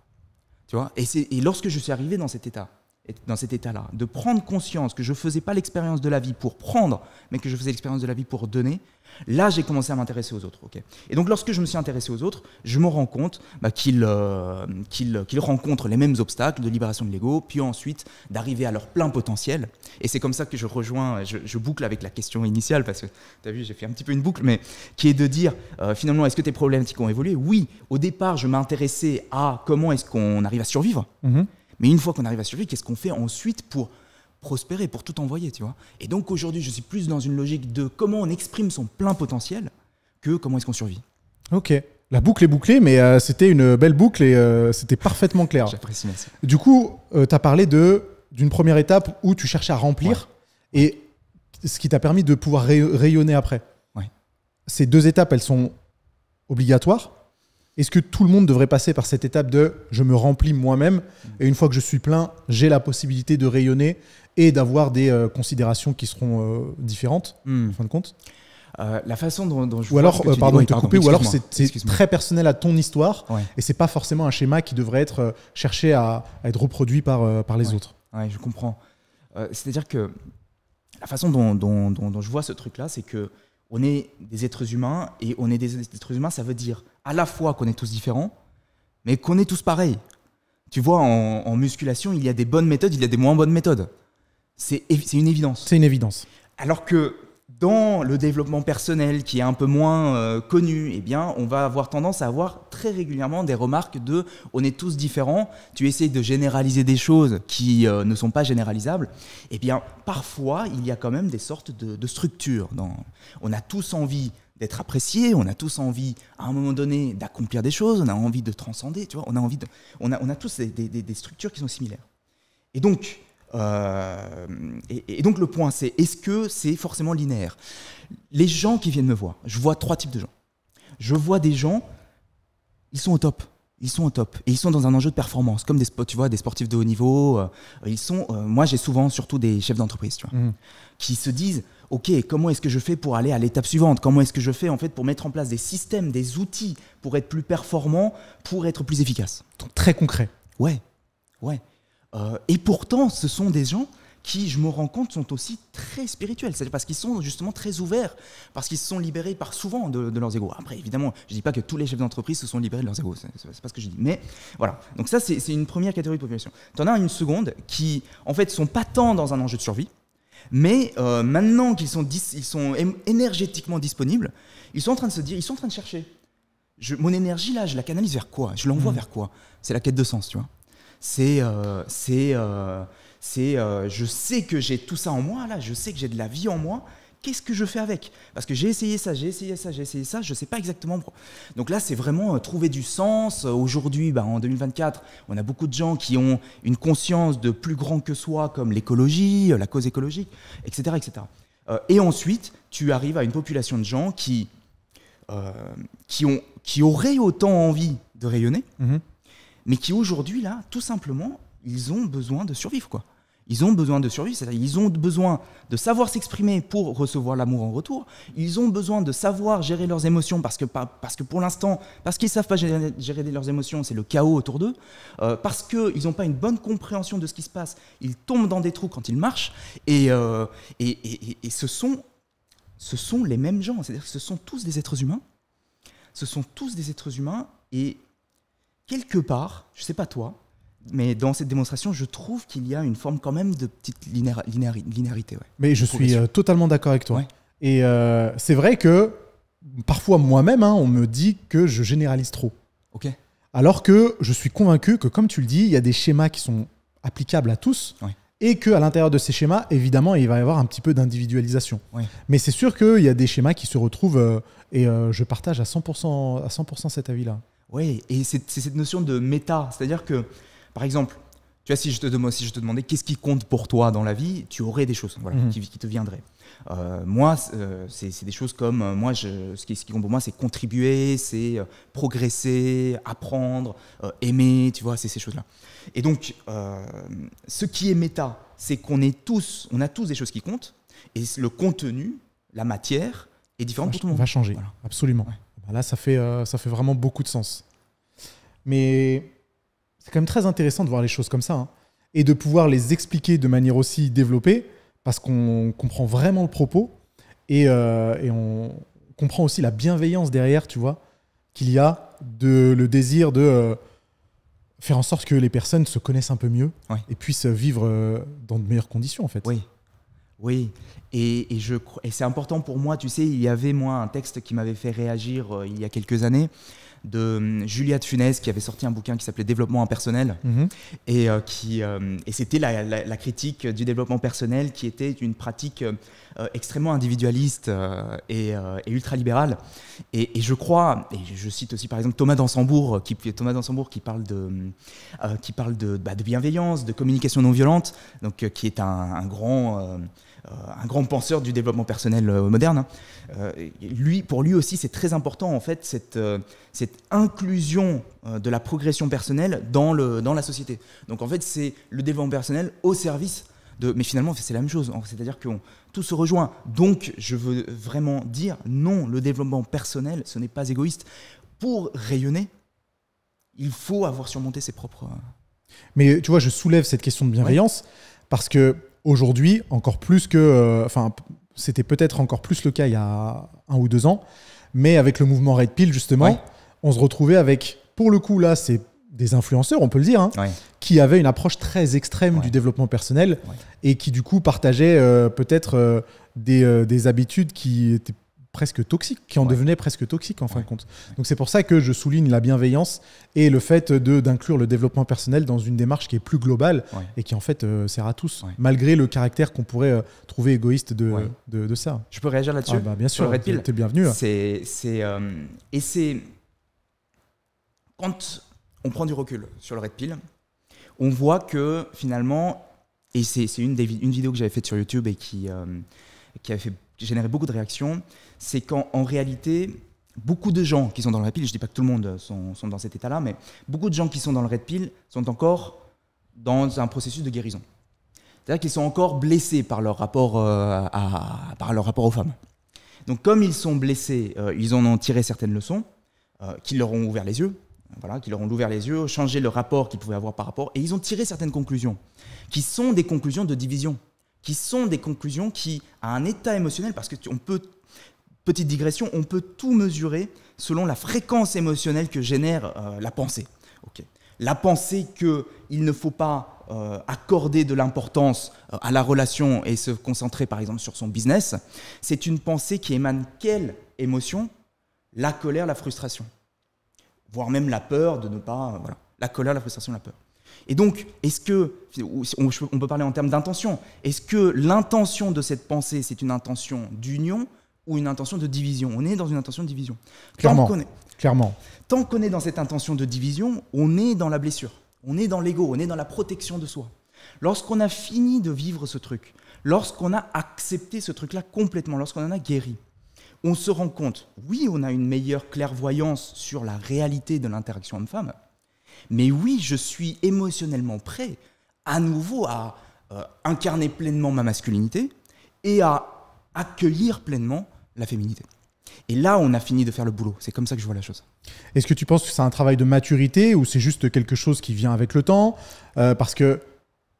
Tu vois, et lorsque je suis arrivé dans cet état-là, de prendre conscience que je ne faisais pas l'expérience de la vie pour prendre, mais que je faisais l'expérience de la vie pour donner, là, j'ai commencé à m'intéresser aux autres. Okay, et donc, lorsque je me suis intéressé aux autres, je me rends compte qu'ils rencontrent les mêmes obstacles de libération de l'ego, puis ensuite d'arriver à leur plein potentiel. Et c'est comme ça que je boucle avec la question initiale, parce que tu as vu, j'ai fait un petit peu une boucle, mais qui est de dire, finalement, est-ce que tes problématiques ont évolué? Oui, au départ, je m'intéressais à comment est-ce qu'on arrive à survivre. Mais une fois qu'on arrive à survivre, qu'est-ce qu'on fait ensuite pour prospérer, pour tout envoyer, tu vois? Et donc aujourd'hui, je suis plus dans une logique de comment on exprime son plein potentiel que comment est-ce qu'on survit. Ok. La boucle est bouclée, mais c'était une belle boucle et c'était parfaitement clair. J'apprécie, merci. Du coup, tu as parlé d'une première étape où tu cherchais à remplir et ce qui t'a permis de pouvoir rayonner après. Ouais. Ces deux étapes, elles sont obligatoires. Est-ce que tout le monde devrait passer par cette étape de « je me remplis moi-même » et une fois que je suis plein, j'ai la possibilité de rayonner et d'avoir des considérations qui seront différentes, en fin de compte? La façon dont je ou alors, pardon de te couper, ou alors c'est très personnel à ton histoire et c'est pas forcément un schéma qui devrait être cherché à être reproduit par les autres. Oui, je comprends. C'est-à-dire que la façon dont je vois ce truc-là, c'est que on est des êtres humains et on est des êtres humains, ça veut dire à la fois qu'on est tous différents, mais qu'on est tous pareils. Tu vois, en musculation, il y a des bonnes méthodes, il y a des moins bonnes méthodes. C'est une évidence. C'est une évidence. Alors que dans le développement personnel, qui est un peu moins connu, eh bien, on va avoir tendance à avoir très régulièrement des remarques de « on est tous différents », tu essayes de généraliser des choses qui ne sont pas généralisables. Eh bien, parfois, il y a quand même des sortes de structures. On a tous envie d'être appréciés, on a tous envie, à un moment donné, d'accomplir des choses, on a envie de transcender, tu vois, on a tous des structures qui sont similaires. Et donc, donc le point, c'est est-ce que c'est forcément linéaire? Les gens qui viennent me voir, je vois trois types de gens. Je vois des gens, ils sont au top. Ils sont au top et ils sont dans un enjeu de performance, comme des sportifs de haut niveau. Moi, j'ai souvent surtout des chefs d'entreprise, tu vois, qui se disent ok, comment est-ce que je fais pour aller à l'étape suivante? Comment est-ce que je fais en fait pour mettre en place des systèmes, des outils pour être plus performant, pour être plus efficace? Donc, très concret. Ouais. Et pourtant, ce sont des gens qui, je me rends compte, sont aussi très spirituels. C'est-à-dire parce qu'ils sont justement très ouverts, parce qu'ils se sont libérés souvent de leurs égos. Après, évidemment, je ne dis pas que tous les chefs d'entreprise se sont libérés de leurs égos. C'est pas ce que je dis. Mais voilà. Donc ça, c'est une première catégorie de population. Tu en as une seconde qui, en fait, sont pas tant dans un enjeu de survie, mais maintenant qu'ils sont énergétiquement disponibles, ils sont en train de se dire, ils sont en train de chercher. Mon énergie, là, je la canalise vers quoi? Je l'envoie vers quoi? C'est la quête de sens, tu vois. Je sais que j'ai tout ça en moi, là, je sais que j'ai de la vie en moi, qu'est-ce que je fais avec? Parce que j'ai essayé ça, je ne sais pas exactement pourquoi. Donc là, c'est vraiment trouver du sens. Aujourd'hui, en 2024, on a beaucoup de gens qui ont une conscience de plus grand que soi, comme l'écologie, la cause écologique, etc. etc. Et ensuite, tu arrives à une population de gens qui auraient autant envie de rayonner, mais qui aujourd'hui, là, tout simplement, ils ont besoin de survivre, quoi. Ils ont besoin de survivre, c'est-à-dire ils ont besoin de savoir s'exprimer pour recevoir l'amour en retour. Ils ont besoin de savoir gérer leurs émotions parce que pour l'instant, parce qu'ils ne savent pas gérer leurs émotions, c'est le chaos autour d'eux. Parce qu'ils n'ont pas une bonne compréhension de ce qui se passe, ils tombent dans des trous quand ils marchent. Et ce sont les mêmes gens, c'est-à-dire que ce sont tous des êtres humains. Ce sont tous des êtres humains et quelque part, je ne sais pas toi, mais dans cette démonstration, je trouve qu'il y a une forme quand même de petite linéarité. Ouais. Mais je suis totalement d'accord avec toi. Ouais. Et c'est vrai que parfois moi-même, on me dit que je généralise trop. Ok. Alors que je suis convaincu que, comme tu le dis, il y a des schémas qui sont applicables à tous. Ouais. Et qu'à l'intérieur de ces schémas, évidemment, il va y avoir un petit peu d'individualisation. Ouais. Mais c'est sûr qu'il y a des schémas qui se retrouvent, et je partage à 100% cet avis-là. Oui, et c'est cette notion de méta. C'est-à-dire que, par exemple, tu vois, si je te demandais qu'est-ce qui compte pour toi dans la vie, tu aurais des choses qui te viendraient. Moi, c'est des choses comme, ce qui compte pour moi, c'est contribuer, c'est progresser, apprendre, aimer, tu vois, c'est ces choses-là. Et donc, ce qui est méta, c'est qu'on a tous des choses qui comptent, et le contenu, la matière, est différent pour tout le monde. Va changer, voilà. Absolument. Ouais. Là, ça fait vraiment beaucoup de sens. Mais c'est quand même très intéressant de voir les choses comme ça, et de pouvoir les expliquer de manière aussi développée, parce qu'on comprend vraiment le propos, et on comprend aussi la bienveillance derrière, tu vois, qu'il y a le désir de faire en sorte que les personnes se connaissent un peu mieux, et puissent vivre dans de meilleures conditions, en fait. Oui. Et c'est important pour moi, tu sais, il y avait un texte qui m'avait fait réagir il y a quelques années, de Julia de Funès, qui avait sorti un bouquin qui s'appelait Développement impersonnel, et c'était la critique du développement personnel, qui était une pratique extrêmement individualiste et ultralibérale. Et je crois, et je cite aussi par exemple Thomas d'Ansembourg qui parle de bienveillance, de communication non violente, donc qui est un grand penseur du développement personnel moderne. Pour lui aussi, c'est très important en fait cette inclusion de la progression personnelle dans la société. Donc en fait, c'est le développement personnel au service mais finalement, c'est la même chose. C'est-à-dire que tout se rejoint. Donc, je veux vraiment dire non, le développement personnel, ce n'est pas égoïste. Pour rayonner, il faut avoir surmonté ses propres... Mais tu vois, je soulève cette question de bienveillance parce que aujourd'hui, encore plus que... c'était peut-être encore plus le cas il y a 1 ou 2 ans, mais avec le mouvement Red Pill, justement, on se retrouvait avec, pour le coup, là, c'est des influenceurs, on peut le dire, qui avaient une approche très extrême du développement personnel et qui, du coup, partageaient peut-être des habitudes qui étaient presque toxiques, qui en devenaient presque toxiques en fin de compte. Donc c'est pour ça que je souligne la bienveillance et le fait d'inclure le développement personnel dans une démarche qui est plus globale et qui en fait sert à tous, malgré le caractère qu'on pourrait trouver égoïste de ça. Je peux réagir là-dessus? Bien sûr, t'es bienvenu. Et c'est... Quand on prend du recul sur le Red Pill, on voit que finalement, et c'est une vidéo que j'avais faite sur YouTube et qui avait généré beaucoup de réactions, c'est qu'en réalité, beaucoup de gens qui sont dans le Red Pill, je ne dis pas que tout le monde sont dans cet état-là, mais beaucoup de gens qui sont dans le Red Pill sont encore dans un processus de guérison. C'est-à-dire qu'ils sont encore blessés par leur rapport aux femmes. Donc comme ils sont blessés, ils en ont tiré certaines leçons qui leur ont ouvert les yeux. Qui leur ont ouvert les yeux, changé le rapport qu'ils pouvaient avoir par rapport, et ils ont tiré certaines conclusions, qui sont des conclusions de division, qui sont des conclusions qui, à un état émotionnel, parce que petite digression, on peut tout mesurer selon la fréquence émotionnelle que génère la pensée. La pensée qu'il ne faut pas accorder de l'importance à la relation et se concentrer par exemple sur son business, c'est une pensée qui émane quelle émotion? La colère, la frustration. Voire même la peur de ne pas... La colère, la frustration, la peur. Et donc, est-ce que... On peut parler en termes d'intention. Est-ce que l'intention de cette pensée, c'est une intention d'union ou une intention de division? On est dans une intention de division. Clairement. Tant qu'on est dans cette intention de division, on est dans la blessure. On est dans l'ego, on est dans la protection de soi. Lorsqu'on a fini de vivre ce truc, lorsqu'on a accepté ce truc-là complètement, lorsqu'on en a guéri, on se rend compte, oui, on a une meilleure clairvoyance sur la réalité de l'interaction homme-femme, mais oui, je suis émotionnellement prêt à nouveau à incarner pleinement ma masculinité et à accueillir pleinement la féminité. Et là, on a fini de faire le boulot. C'est comme ça que je vois la chose. Est-ce que tu penses que c'est un travail de maturité ou c'est juste quelque chose qui vient avec le temps ? Parce que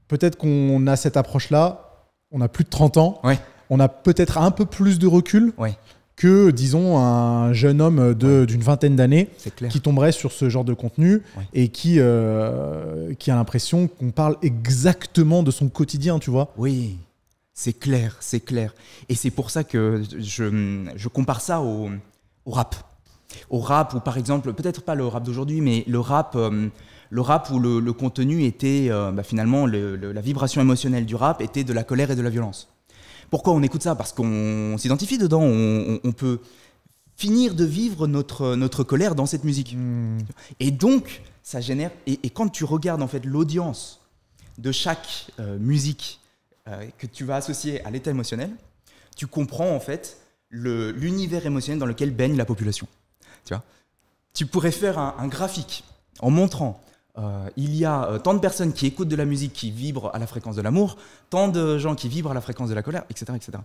peut-être qu'on a cette approche-là, on a plus de 30 ans, ouais. On a peut-être un peu plus de recul ouais. que, disons, un jeune homme d'une vingtaine d'années qui tomberait sur ce genre de contenu et qui a l'impression qu'on parle exactement de son quotidien, tu vois. Oui. C'est clair, c'est clair. Et c'est pour ça que je compare ça au rap. Au rap où, par exemple, peut-être pas le rap d'aujourd'hui, mais le rap où le contenu était, finalement, la vibration émotionnelle du rap était de la colère et de la violence. Pourquoi on écoute ça ? Parce qu'on s'identifie dedans, on peut finir de vivre notre colère dans cette musique. Et donc, ça génère... Et quand tu regardes, en fait, l'audience de chaque musique que tu vas associer à l'état émotionnel, tu comprends en fait l'univers émotionnel dans lequel baigne la population. Tu vois ? Tu pourrais faire un graphique en montrant il y a tant de personnes qui écoutent de la musique qui vibrent à la fréquence de l'amour, tant de gens qui vibrent à la fréquence de la colère, etc. etc.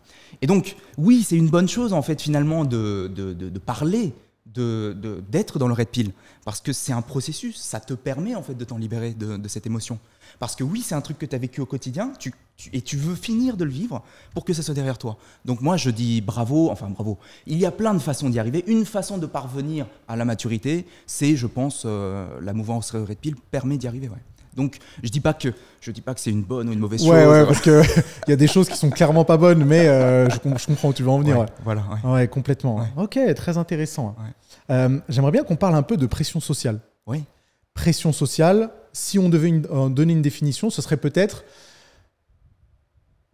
Et donc, oui, c'est une bonne chose en fait finalement de parler, d'être dans le red pill, parce que c'est un processus, ça te permet en fait de t'en libérer de cette émotion. Parce que oui, c'est un truc que tu as vécu au quotidien et tu veux finir de le vivre pour que ça soit derrière toi. Donc moi, je dis bravo. Il y a plein de façons d'y arriver. Une façon de parvenir à la maturité, c'est, je pense, la mouvance Red Pill permet d'y arriver. Ouais. Donc je dis pas que c'est une bonne ou une mauvaise chose. Ouais, parce qu'il y a des choses qui sont clairement pas bonnes, mais je comprends où tu veux en venir. Ouais, voilà. Ouais, complètement. Ouais. Ok, très intéressant. Ouais. J'aimerais bien qu'on parle un peu de pression sociale. Oui. Pression sociale, si on devait donner une définition, ce serait peut-être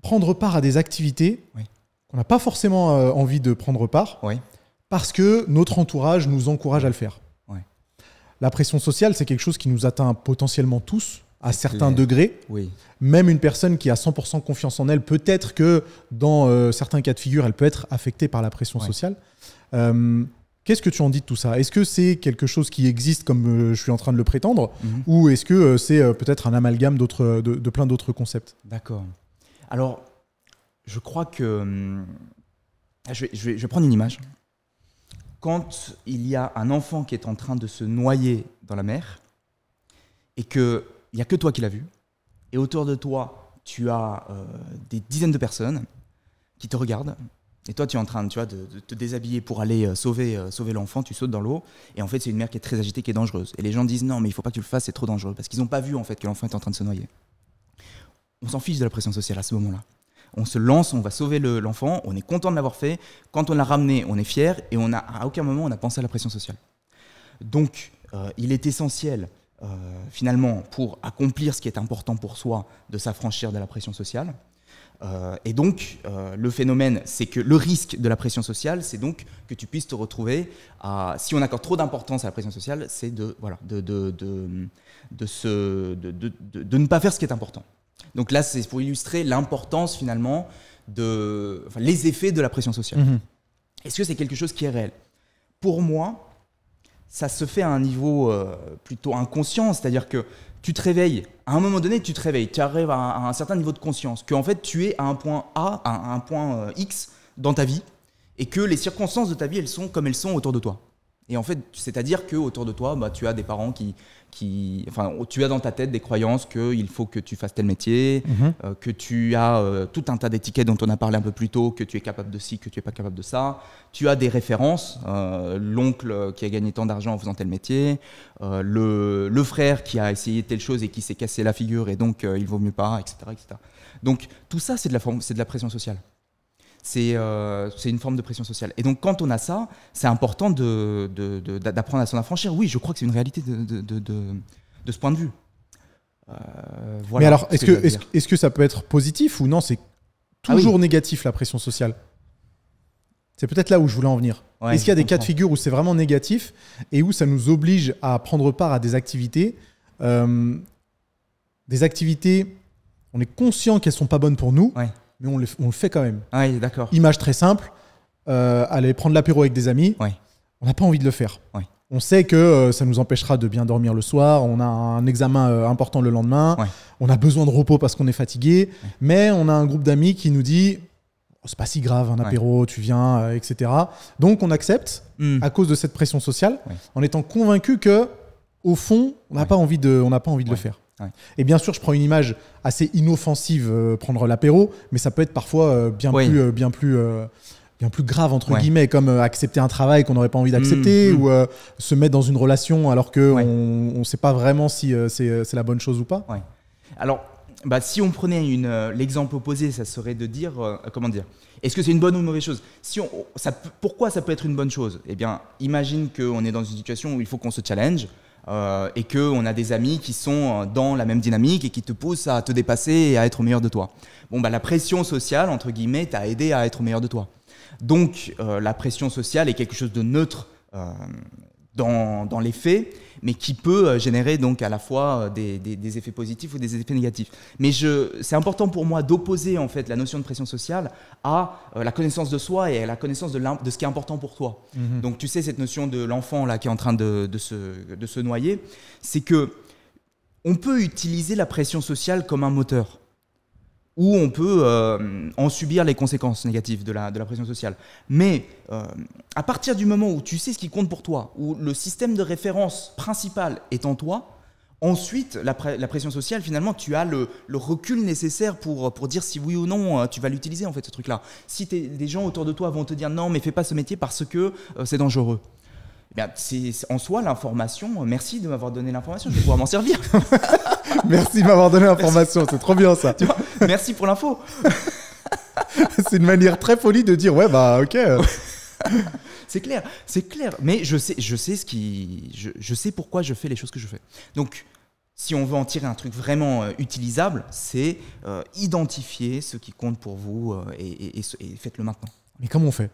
prendre part à des activités qu'on n'a pas forcément envie de prendre part parce que notre entourage nous encourage à le faire. La pression sociale, c'est quelque chose qui nous atteint potentiellement tous à certains degrés. Oui. Même une personne qui a 100% confiance en elle, peut-être que dans certains cas de figure, elle peut être affectée par la pression sociale. Qu'est-ce que tu en dis de tout ça ? Est-ce que c'est quelque chose qui existe comme je suis en train de le prétendre ou est-ce que c'est peut-être un amalgame de plein d'autres concepts ? D'accord. Alors, je crois que... Je vais prendre une image. Quand il y a un enfant qui est en train de se noyer dans la mer et qu'il n'y a que toi qui l'as vu, et autour de toi, tu as des dizaines de personnes qui te regardent, et toi, tu es en train de te déshabiller pour aller sauver l'enfant, tu sautes dans l'eau, et en fait, c'est une mer qui est très agitée, qui est dangereuse. Et les gens disent non, mais il ne faut pas que tu le fasses, c'est trop dangereux, parce qu'ils n'ont pas vu en fait que l'enfant est en train de se noyer. On s'en fiche de la pression sociale à ce moment-là. On se lance, on va sauver l'enfant, on est content de l'avoir fait. Quand on l'a ramené, on est fier, et à aucun moment on a pensé à la pression sociale. Donc, il est essentiel, finalement, pour accomplir ce qui est important pour soi, de s'affranchir de la pression sociale. Et donc, le phénomène, c'est que le risque de la pression sociale, c'est donc que tu puisses te retrouver si on accorde trop d'importance à la pression sociale, c'est de ne pas faire ce qui est important. Donc là, c'est pour illustrer l'importance, finalement, les effets de la pression sociale. Est-ce que c'est quelque chose qui est réel ? Pour moi, ça se fait à un niveau plutôt inconscient, c'est-à-dire que tu te réveilles, à un moment donné, tu arrives à un certain niveau de conscience, qu'en fait, tu es à un point A, à un point X dans ta vie, et que les circonstances de ta vie, elles sont comme elles sont autour de toi. Et en fait, c'est-à-dire qu'autour de toi, tu as des parents tu as dans ta tête des croyances qu'il faut que tu fasses tel métier, que tu as tout un tas d'étiquettes dont on a parlé un peu plus tôt, que tu es capable de ci, que tu n'es pas capable de ça. Tu as des références, l'oncle qui a gagné tant d'argent en faisant tel métier, le frère qui a essayé telle chose et qui s'est cassé la figure et donc il vaut mieux pas, etc., etc. Donc tout ça, c'est de la pression sociale. C'est une forme de pression sociale. Et donc, quand on a ça, c'est important d'apprendre à s'en affranchir. Oui, je crois que c'est une réalité de ce point de vue. Voilà. Mais alors, est-ce que ça peut être positif ou non ? C'est toujours négatif, la pression sociale. C'est peut-être là où je voulais en venir. Ouais, est-ce qu'il y a des cas de figure où c'est vraiment négatif et où ça nous oblige à prendre part à des activités, on est conscient qu'elles ne sont pas bonnes pour nous, mais on le fait quand même. Oui, d'accord. Image très simple, aller prendre l'apéro avec des amis, on n'a pas envie de le faire. On sait que ça nous empêchera de bien dormir le soir, on a un examen important le lendemain, on a besoin de repos parce qu'on est fatigué, mais on a un groupe d'amis qui nous dit oh, c'est pas si grave, un apéro, tu viens, etc. Donc on accepte à cause de cette pression sociale, en étant convaincu que au fond, on n'a pas envie de le faire. Et bien sûr, je prends une image assez inoffensive, prendre l'apéro, mais ça peut être parfois bien plus grave, entre guillemets, comme accepter un travail qu'on n'aurait pas envie d'accepter ou se mettre dans une relation alors qu'on ne sait pas vraiment si c'est la bonne chose ou pas. Alors, si on prenait l'exemple opposé, ça serait de dire, comment dire, est-ce que c'est une bonne ou une mauvaise chose? Pourquoi ça peut être une bonne chose? Eh bien, imagine qu'on est dans une situation où il faut qu'on se challenge, et qu'on a des amis qui sont dans la même dynamique et qui te poussent à te dépasser et à être meilleur de toi. La pression sociale, entre guillemets, t'a aidé à être meilleur de toi. Donc, la pression sociale est quelque chose de neutre dans les faits, mais qui peut générer donc à la fois des effets positifs ou des effets négatifs. Mais c'est important pour moi d'opposer en fait la notion de pression sociale à la connaissance de soi et à la connaissance de ce qui est important pour toi. Donc tu sais, cette notion de l'enfant là qui est en train de se noyer, c'est que on peut utiliser la pression sociale comme un moteur, où on peut en subir les conséquences négatives de la pression sociale. Mais à partir du moment où tu sais ce qui compte pour toi, où le système de référence principal est en toi, ensuite, la pression sociale, finalement, tu as le recul nécessaire pour dire si oui ou non tu vas l'utiliser, en fait, ce truc-là. Si des gens autour de toi vont te dire non, mais fais pas ce métier parce que c'est dangereux. Eh bien, c'est en soi l'information. Merci de m'avoir donné l'information, je vais pouvoir m'en servir. Merci de m'avoir donné l'information, c'est trop bien ça. Tu vois, merci pour l'info. C'est une manière très polie de dire ouais bah ok. C'est clair. Mais je sais pourquoi je fais les choses que je fais. Donc, si on veut en tirer un truc vraiment utilisable, c'est identifier ce qui compte pour vous et faites-le maintenant. Mais comment on fait?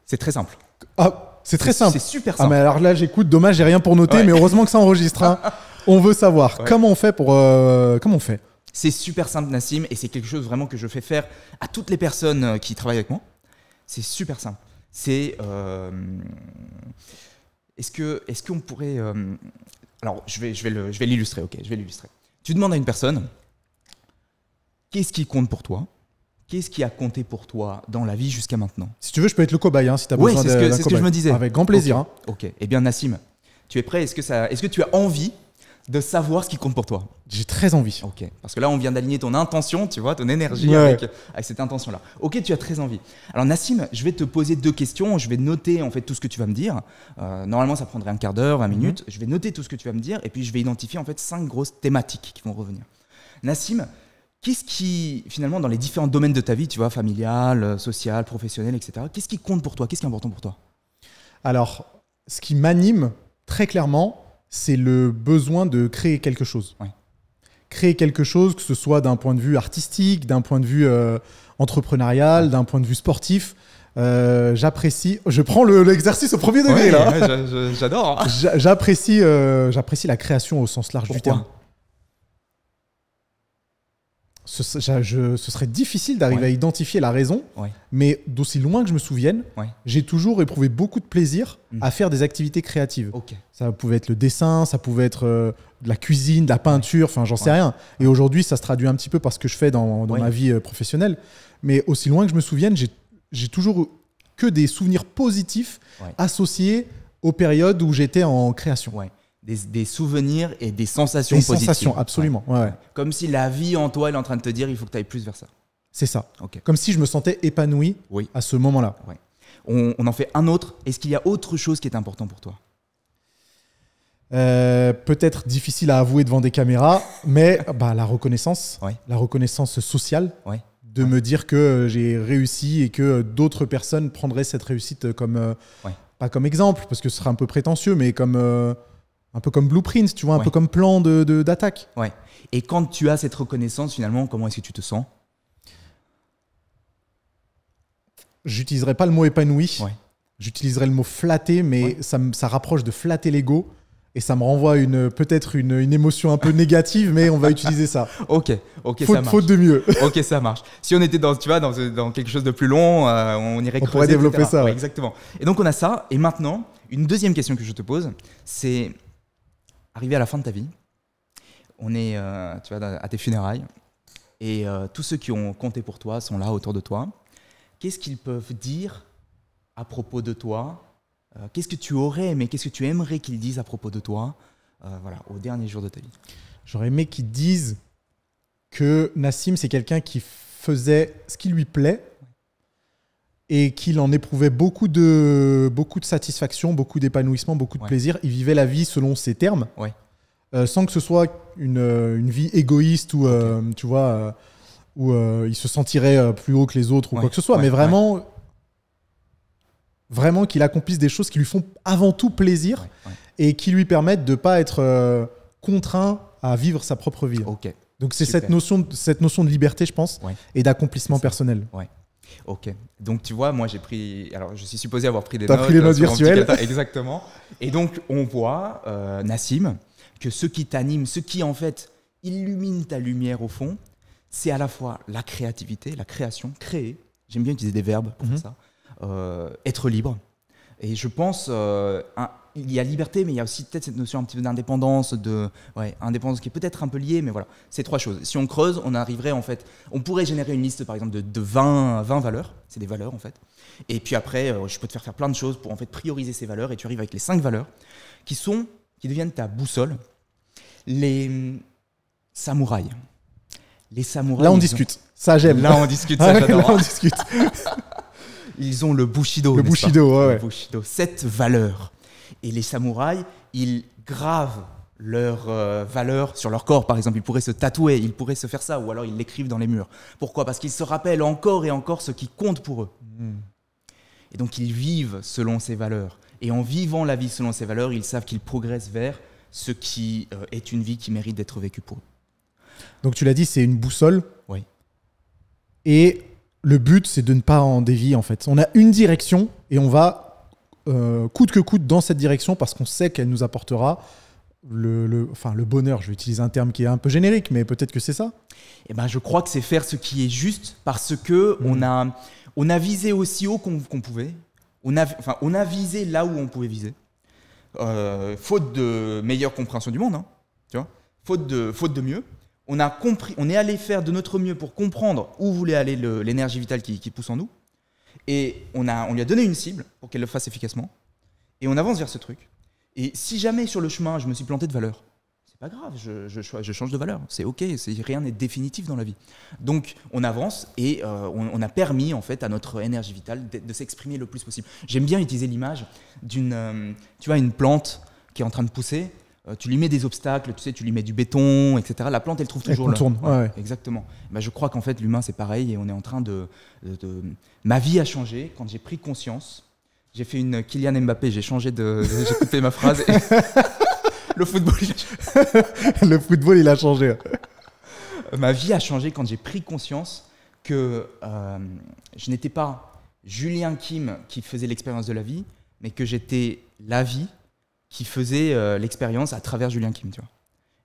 C'est très simple. Ah, c'est très simple. C'est super simple. Ah, mais alors là, j'écoute. Dommage, j'ai rien pour noter, mais heureusement que ça enregistre. Hein. On veut savoir comment on fait comment on fait. C'est super simple, Nassim, et c'est quelque chose vraiment que je fais faire à toutes les personnes qui travaillent avec moi. C'est super simple. C'est est-ce qu'on pourrait alors je vais l'illustrer. Ok, je vais l'illustrer. Tu demandes à une personne qu'est-ce qui compte pour toi. Qu'est-ce qui a compté pour toi dans la vie jusqu'à maintenant? Si tu veux, je peux être le cobaye, hein, si tu as besoin d'un cobaye. C'est ce que je me disais. Avec grand plaisir. Ok. Eh bien, Nassim, tu es prêt? Est-ce que tu as envie de savoir ce qui compte pour toi? J'ai très envie. Ok. Parce que là, on vient d'aligner ton intention, tu vois, ton énergie avec cette intention-là. Ok, tu as très envie. Alors, Nassim, je vais te poser 2 questions. Je vais noter en fait tout ce que tu vas me dire. Normalement, ça prendrait un quart d'heure, 20 minutes. Je vais noter tout ce que tu vas me dire et puis je vais identifier en fait 5 grosses thématiques qui vont revenir. Nassim, qu'est-ce qui, finalement, dans les différents domaines de ta vie, tu vois, familial, social, professionnel, etc., qu'est-ce qui compte pour toi? Qu'est-ce qui est important pour toi? Alors, ce qui m'anime très clairement, c'est le besoin de créer quelque chose. Créer quelque chose, que ce soit d'un point de vue artistique, d'un point de vue entrepreneurial, d'un point de vue sportif. J'apprécie. Je prends l'exercice au premier degré là. J'adore. J'apprécie la création au sens large du terme. Ce serait difficile d'arriver à identifier la raison, mais d'aussi loin que je me souvienne, j'ai toujours éprouvé beaucoup de plaisir à faire des activités créatives. Ça pouvait être le dessin, ça pouvait être de la cuisine, de la peinture, enfin j'en sais rien. Et aujourd'hui, ça se traduit un petit peu par ce que je fais dans ma vie professionnelle. Mais aussi loin que je me souvienne, j'ai toujours que des souvenirs positifs associés aux périodes où j'étais en création. Des souvenirs et des sensations positives. Des sensations, absolument. Comme si la vie en toi, elle est en train de te dire il faut que tu ailles plus vers ça. C'est ça. Comme si je me sentais épanoui à ce moment-là. On en fait un autre. Est-ce qu'il y a autre chose qui est important pour toi? Peut-être difficile à avouer devant des caméras, mais la reconnaissance sociale. De me dire que j'ai réussi et que d'autres personnes prendraient cette réussite comme, pas comme exemple, parce que ce serait un peu prétentieux, mais comme... un peu comme blueprint, tu vois, un peu comme plan d'attaque. Et quand tu as cette reconnaissance, finalement, comment est-ce que tu te sens? J'utiliserai pas le mot épanoui. J'utiliserai le mot flatté, mais ça rapproche de flatter l'ego. Et ça me renvoie peut-être une émotion un peu négative, mais on va utiliser ça. Ok, ça marche. Faute de mieux. Ok, ça marche. Si on était dans quelque chose de plus long, on irait creuser. On pourrait développer ça. Exactement. Et donc, on a ça. Et maintenant, Une deuxième question que je te pose, c'est arrivé à la fin de ta vie, on est tu vois, à tes funérailles, et tous ceux qui ont compté pour toi sont là autour de toi. Qu'est-ce qu'ils peuvent dire à propos de toi? Qu'est-ce que tu aurais aimé, qu'est-ce que tu aimerais qu'ils disent à propos de toi voilà, au dernier jour de ta vie? J'aurais aimé qu'ils disent que Nassim, c'est quelqu'un qui faisait ce qui lui plaît et qu'il en éprouvait beaucoup de satisfaction, beaucoup d'épanouissement, beaucoup de plaisir. Il vivait la vie selon ses termes, sans que ce soit une vie égoïste ou tu vois, où il se sentirait plus haut que les autres ou quoi que ce soit, mais vraiment qu'il accomplisse des choses qui lui font avant tout plaisir et qui lui permettent de ne pas être contraint à vivre sa propre vie. Donc c'est cette notion de liberté, je pense, et d'accomplissement personnel. Ok. Donc tu vois, moi j'ai pris. Alors je suis supposé avoir pris des notes. T'as pris les notes virtuelles. Exactement. Et donc on voit, Nassim, que ce qui t'anime, ce qui en fait illumine ta lumière au fond, c'est à la fois la créativité, la création, créer. J'aime bien utiliser des verbes pour faire ça. Être libre. Et je pense, il y a liberté, mais il y a aussi peut-être cette notion un petit peu d'indépendance, indépendance qui est peut-être un peu liée, mais voilà, c'est trois choses. Si on creuse, on arriverait en fait, on pourrait générer une liste par exemple de 20 valeurs, c'est des valeurs en fait. Et puis après, je peux te faire plein de choses pour en fait prioriser ces valeurs, et tu arrives avec les 5 valeurs qui deviennent ta boussole. Les samouraïs. Les samouraïs. Là on discute. Ça j'aime. Là on discute. Ça j'adore. Là on discute. Ils ont le Bushido. Le Bushido, Le Bushido, 7 valeurs. Et les samouraïs, ils gravent leurs valeurs sur leur corps, par exemple. Ils pourraient se tatouer, ils pourraient se faire ça, ou alors ils l'écrivent dans les murs. Pourquoi? Parce qu'ils se rappellent encore et encore ce qui compte pour eux. Et donc ils vivent selon ces valeurs. Et en vivant la vie selon ces valeurs, ils savent qu'ils progressent vers ce qui est une vie qui mérite d'être vécue pour eux. Donc tu l'as dit, c'est une boussole. Oui. Et le but, c'est de ne pas en dévier, en fait. On a une direction et on va coûte que coûte dans cette direction parce qu'on sait qu'elle nous apportera le bonheur. Je vais utiliser un terme qui est un peu générique, mais peut-être que c'est ça. Eh ben, je crois que c'est faire ce qui est juste parce que on a visé aussi haut qu'on pouvait. On a visé là où on pouvait viser. Faute de meilleure compréhension du monde, hein, tu vois, faute de mieux. On est allé faire de notre mieux pour comprendre où voulait aller l'énergie vitale qui pousse en nous. Et on lui a donné une cible pour qu'elle le fasse efficacement. Et on avance vers ce truc. Et si jamais sur le chemin, je me suis planté de valeur, c'est pas grave, je change de valeur. C'est OK, rien n'est définitif dans la vie. Donc on avance et on a permis en fait à notre énergie vitale de s'exprimer le plus possible. J'aime bien utiliser l'image une plante qui est en train de pousser. Tu lui mets des obstacles, tu sais, tu lui mets du béton, etc. La plante, elle trouve toujours elle contourne. Ouais. Exactement. Ben, je crois qu'en fait, l'humain, c'est pareil et on est en train de... Ma vie a changé quand j'ai pris conscience. J'ai fait une Kylian Mbappé, j'ai coupé ma phrase. Et... Le football, il a changé. Ma vie a changé quand j'ai pris conscience que je n'étais pas Julien Kim qui faisait l'expérience de la vie, mais que j'étais la vie qui faisait l'expérience à travers Julien Kim, tu vois.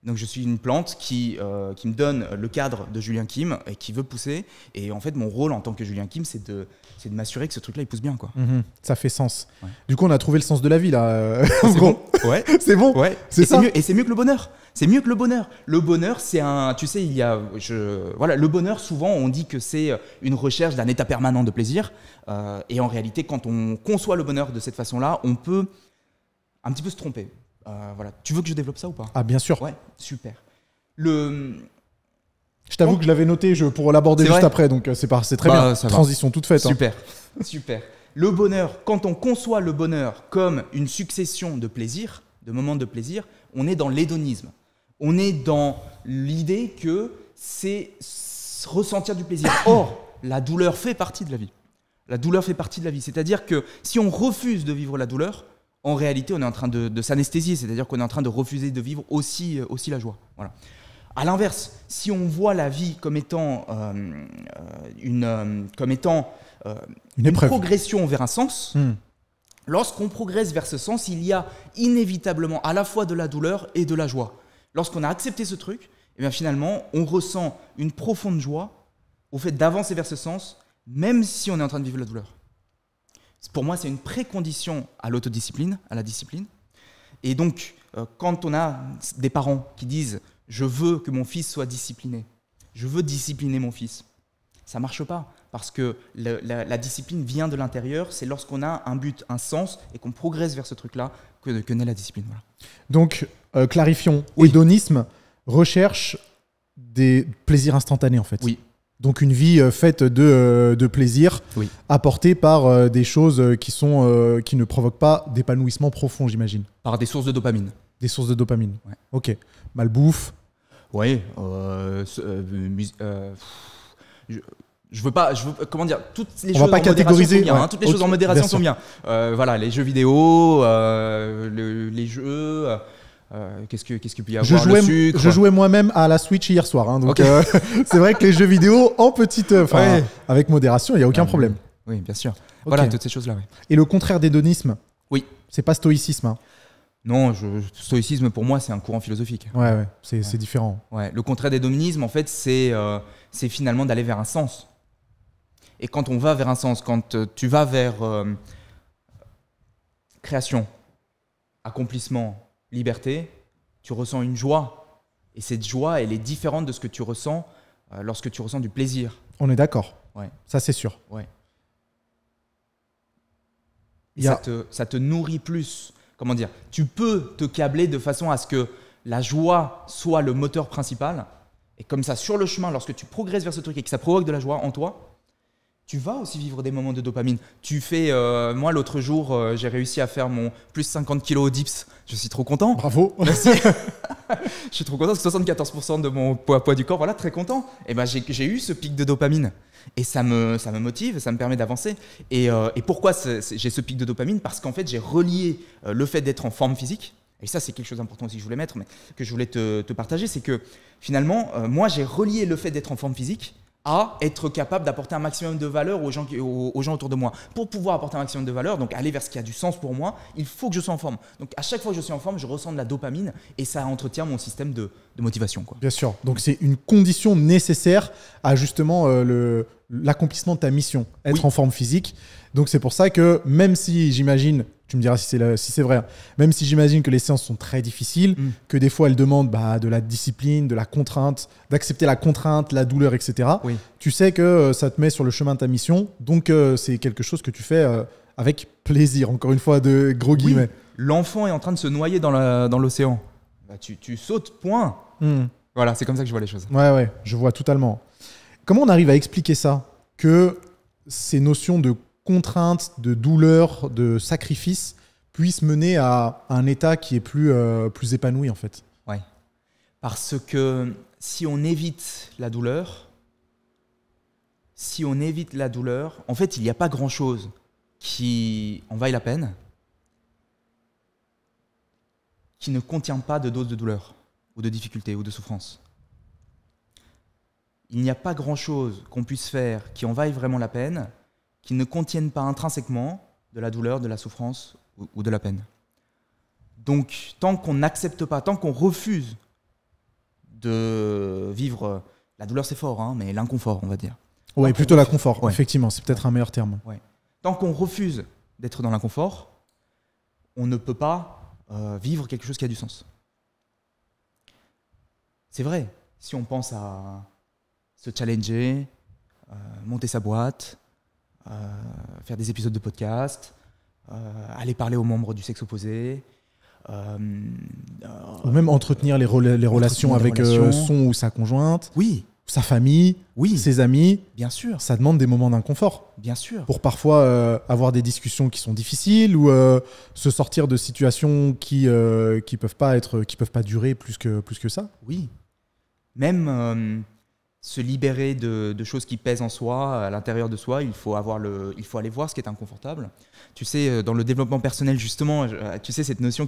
Donc je suis une plante qui me donne le cadre de Julien Kim et qui veut pousser. Et en fait, mon rôle en tant que Julien Kim, c'est de m'assurer que ce truc-là, il pousse bien, quoi. Ça fait sens. Ouais. Du coup, on a trouvé le sens de la vie, là. C'est bon. Ouais. C'est bon. Ouais. C'est ça. Et c'est mieux que le bonheur. C'est mieux que le bonheur. Le bonheur, c'est un... Tu sais, le bonheur, souvent, on dit que c'est une recherche d'un état permanent de plaisir. Et en réalité, quand on conçoit le bonheur de cette façon-là, on peut un petit peu se tromper. Voilà. Tu veux que je développe ça ou pas? Ah, bien sûr. Ouais, super. Je t'avoue que je l'avais noté pour l'aborder juste après, donc c'est très bien. Transition toute faite. Super, super. Le bonheur, quand on conçoit le bonheur comme une succession de plaisirs, de moments de plaisir, on est dans l'hédonisme. On est dans l'idée que c'est ressentir du plaisir. Or, la douleur fait partie de la vie. La douleur fait partie de la vie. C'est-à-dire que si on refuse de vivre la douleur, en réalité, on est en train de s'anesthésier, c'est-à-dire qu'on est en train de refuser de vivre aussi la joie. Voilà. À l'inverse, si on voit la vie comme étant une progression vers un sens, lorsqu'on progresse vers ce sens, il y a inévitablement à la fois de la douleur et de la joie. Lorsqu'on a accepté ce truc, et bien finalement, on ressent une profonde joie au fait d'avancer vers ce sens, même si on est en train de vivre la douleur. Pour moi, c'est une précondition à l'autodiscipline, à la discipline. Et donc, quand on a des parents qui disent « je veux que mon fils soit discipliné, je veux discipliner mon fils », ça ne marche pas parce que la discipline vient de l'intérieur. C'est lorsqu'on a un but, un sens et qu'on progresse vers ce truc-là que naît la discipline. Voilà. Donc, clarifions, Oui. Hédonisme recherche des plaisirs instantanés en fait. Oui. Donc une vie faite de plaisir, Oui. apportée par des choses qui ne provoquent pas d'épanouissement profond, j'imagine. Par des sources de dopamine. Des sources de dopamine. Ouais. Ok. Malbouffe. Oui. Je veux pas, comment dire, toutes les choses en modération sont bien. Ouais. Toutes les choses en modération sont bien. Voilà, les jeux vidéo, les jeux. Qu'est-ce qu'il peut y avoir, le sucre. Je jouais moi-même à la Switch hier soir. Hein, donc Okay. c'est vrai que les jeux vidéo en petite, avec modération, il n'y a aucun problème. Oui, bien sûr. Okay. Voilà, toutes ces choses-là. Oui. Et le contraire d'hédonisme, oui. C'est pas stoïcisme. Hein. Non, stoïcisme pour moi c'est un courant philosophique. Ouais, c'est différent. Ouais. Le contraire d'hédonisme en fait c'est finalement d'aller vers un sens. Et quand on va vers un sens, quand tu vas vers création, accomplissement, liberté, tu ressens une joie. Et cette joie, elle est différente de ce que tu ressens lorsque tu ressens du plaisir. On est d'accord. Ouais. Ça, c'est sûr. Ouais. Et ça te nourrit plus. Comment dire ? Tu peux te câbler de façon à ce que la joie soit le moteur principal. Et comme ça, sur le chemin, lorsque tu progresses vers ce truc et que ça provoque de la joie en toi, tu vas aussi vivre des moments de dopamine. Tu fais, moi l'autre jour, j'ai réussi à faire mon plus 50 kg au dips. Je suis trop content. Bravo. Merci. Je suis trop content, c'est 74% de mon poids du corps. Voilà, très content. Et ben, j'ai eu ce pic de dopamine. Et ça me motive, ça me permet d'avancer. Et pourquoi j'ai ce pic de dopamine ? Parce qu'en fait, j'ai relié le fait d'être en forme physique. Et ça, c'est quelque chose d'important aussi que je voulais mettre, mais que je voulais te partager. C'est que finalement, moi, j'ai relié le fait d'être en forme physique à être capable d'apporter un maximum de valeur aux gens autour de moi. Pour pouvoir apporter un maximum de valeur, donc aller vers ce qui a du sens pour moi, il faut que je sois en forme. Donc à chaque fois que je suis en forme, je ressens de la dopamine et ça entretient mon système de motivation. Quoi. Bien sûr. Donc c'est une condition nécessaire à justement l'accomplissement de ta mission, être en forme physique. Donc c'est pour ça que même si j'imagine, tu me diras si c'est vrai, hein, même si j'imagine que les séances sont très difficiles, que des fois elles demandent de la discipline, de la contrainte, d'accepter la contrainte, la douleur, etc. Oui. Tu sais que ça te met sur le chemin de ta mission. Donc c'est quelque chose que tu fais avec plaisir, encore une fois, de gros guillemets. Oui. L'enfant est en train de se noyer dans l'océan. Bah, tu sautes, point. Voilà, c'est comme ça que je vois les choses. Ouais, je vois totalement. Comment on arrive à expliquer ça ? Que ces notions de contrainte, de douleur, de sacrifice puissent mener à un état qui est plus épanoui en fait. Ouais. Parce que si on évite la douleur, en fait, il n'y a pas grand-chose qui en vaille la peine, qui ne contient pas de dose de douleur ou de difficulté ou de souffrance. Il n'y a pas grand-chose qu'on puisse faire qui en vaille vraiment la peine, qui ne contiennent pas intrinsèquement de la douleur, de la souffrance ou de la peine. Donc, tant qu'on n'accepte pas, tant qu'on refuse de vivre, la douleur c'est fort, hein, mais l'inconfort, on va dire. Oui, plutôt l'inconfort, effectivement, c'est peut-être un meilleur terme. Ouais. Tant qu'on refuse d'être dans l'inconfort, on ne peut pas vivre quelque chose qui a du sens. C'est vrai, si on pense à se challenger, monter sa boîte, faire des épisodes de podcast, aller parler aux membres du sexe opposé. Ou même entretenir les relations avec son ou sa conjointe, sa famille, ses amis. Bien sûr. Ça demande des moments d'inconfort. Bien sûr. Pour parfois avoir des discussions qui sont difficiles ou se sortir de situations qui peuvent pas durer plus que ça. Oui. Même se libérer de choses qui pèsent en soi, à l'intérieur de soi, il faut aller voir ce qui est inconfortable. Tu sais, dans le développement personnel, justement, tu sais, cette notion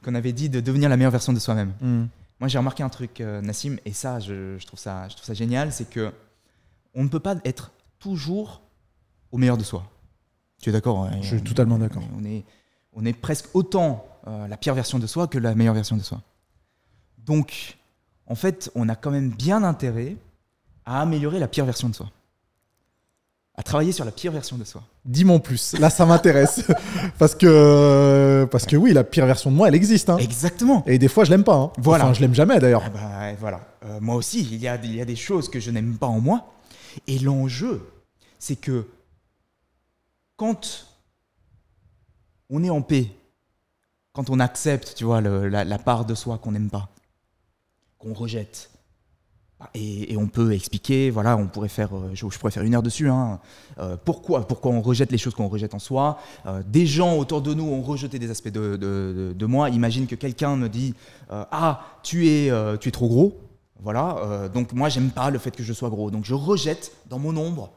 qu'on avait dit de devenir la meilleure version de soi-même. Moi, j'ai remarqué un truc, Nassim, et ça, je trouve ça génial, c'est qu'on ne peut pas être toujours au meilleur de soi. Tu es d'accord ? Je suis totalement d'accord. On est presque autant la pire version de soi que la meilleure version de soi. Donc, en fait, on a quand même bien intérêt à améliorer la pire version de soi. à travailler sur la pire version de soi. Dis-moi en plus. Là, ça m'intéresse. parce que oui, la pire version de moi, elle existe. Hein. Exactement. Et des fois, je l'aime pas. Hein. Voilà. Enfin, je l'aime jamais d'ailleurs. Ah bah, voilà. Moi aussi, il y a des choses que je n'aime pas en moi. Et l'enjeu, c'est que quand on est en paix, quand on accepte, tu vois, la part de soi qu'on n'aime pas, qu'on rejette, et on peut expliquer, voilà, on pourrait faire, je pourrais faire 1 heure dessus, hein, pourquoi on rejette les choses qu'on rejette en soi. Des gens autour de nous ont rejeté des aspects de moi. Imagine que quelqu'un me dit ah, tu es trop gros. Voilà, donc moi j'aime pas le fait que je sois gros, donc je rejette dans mon ombre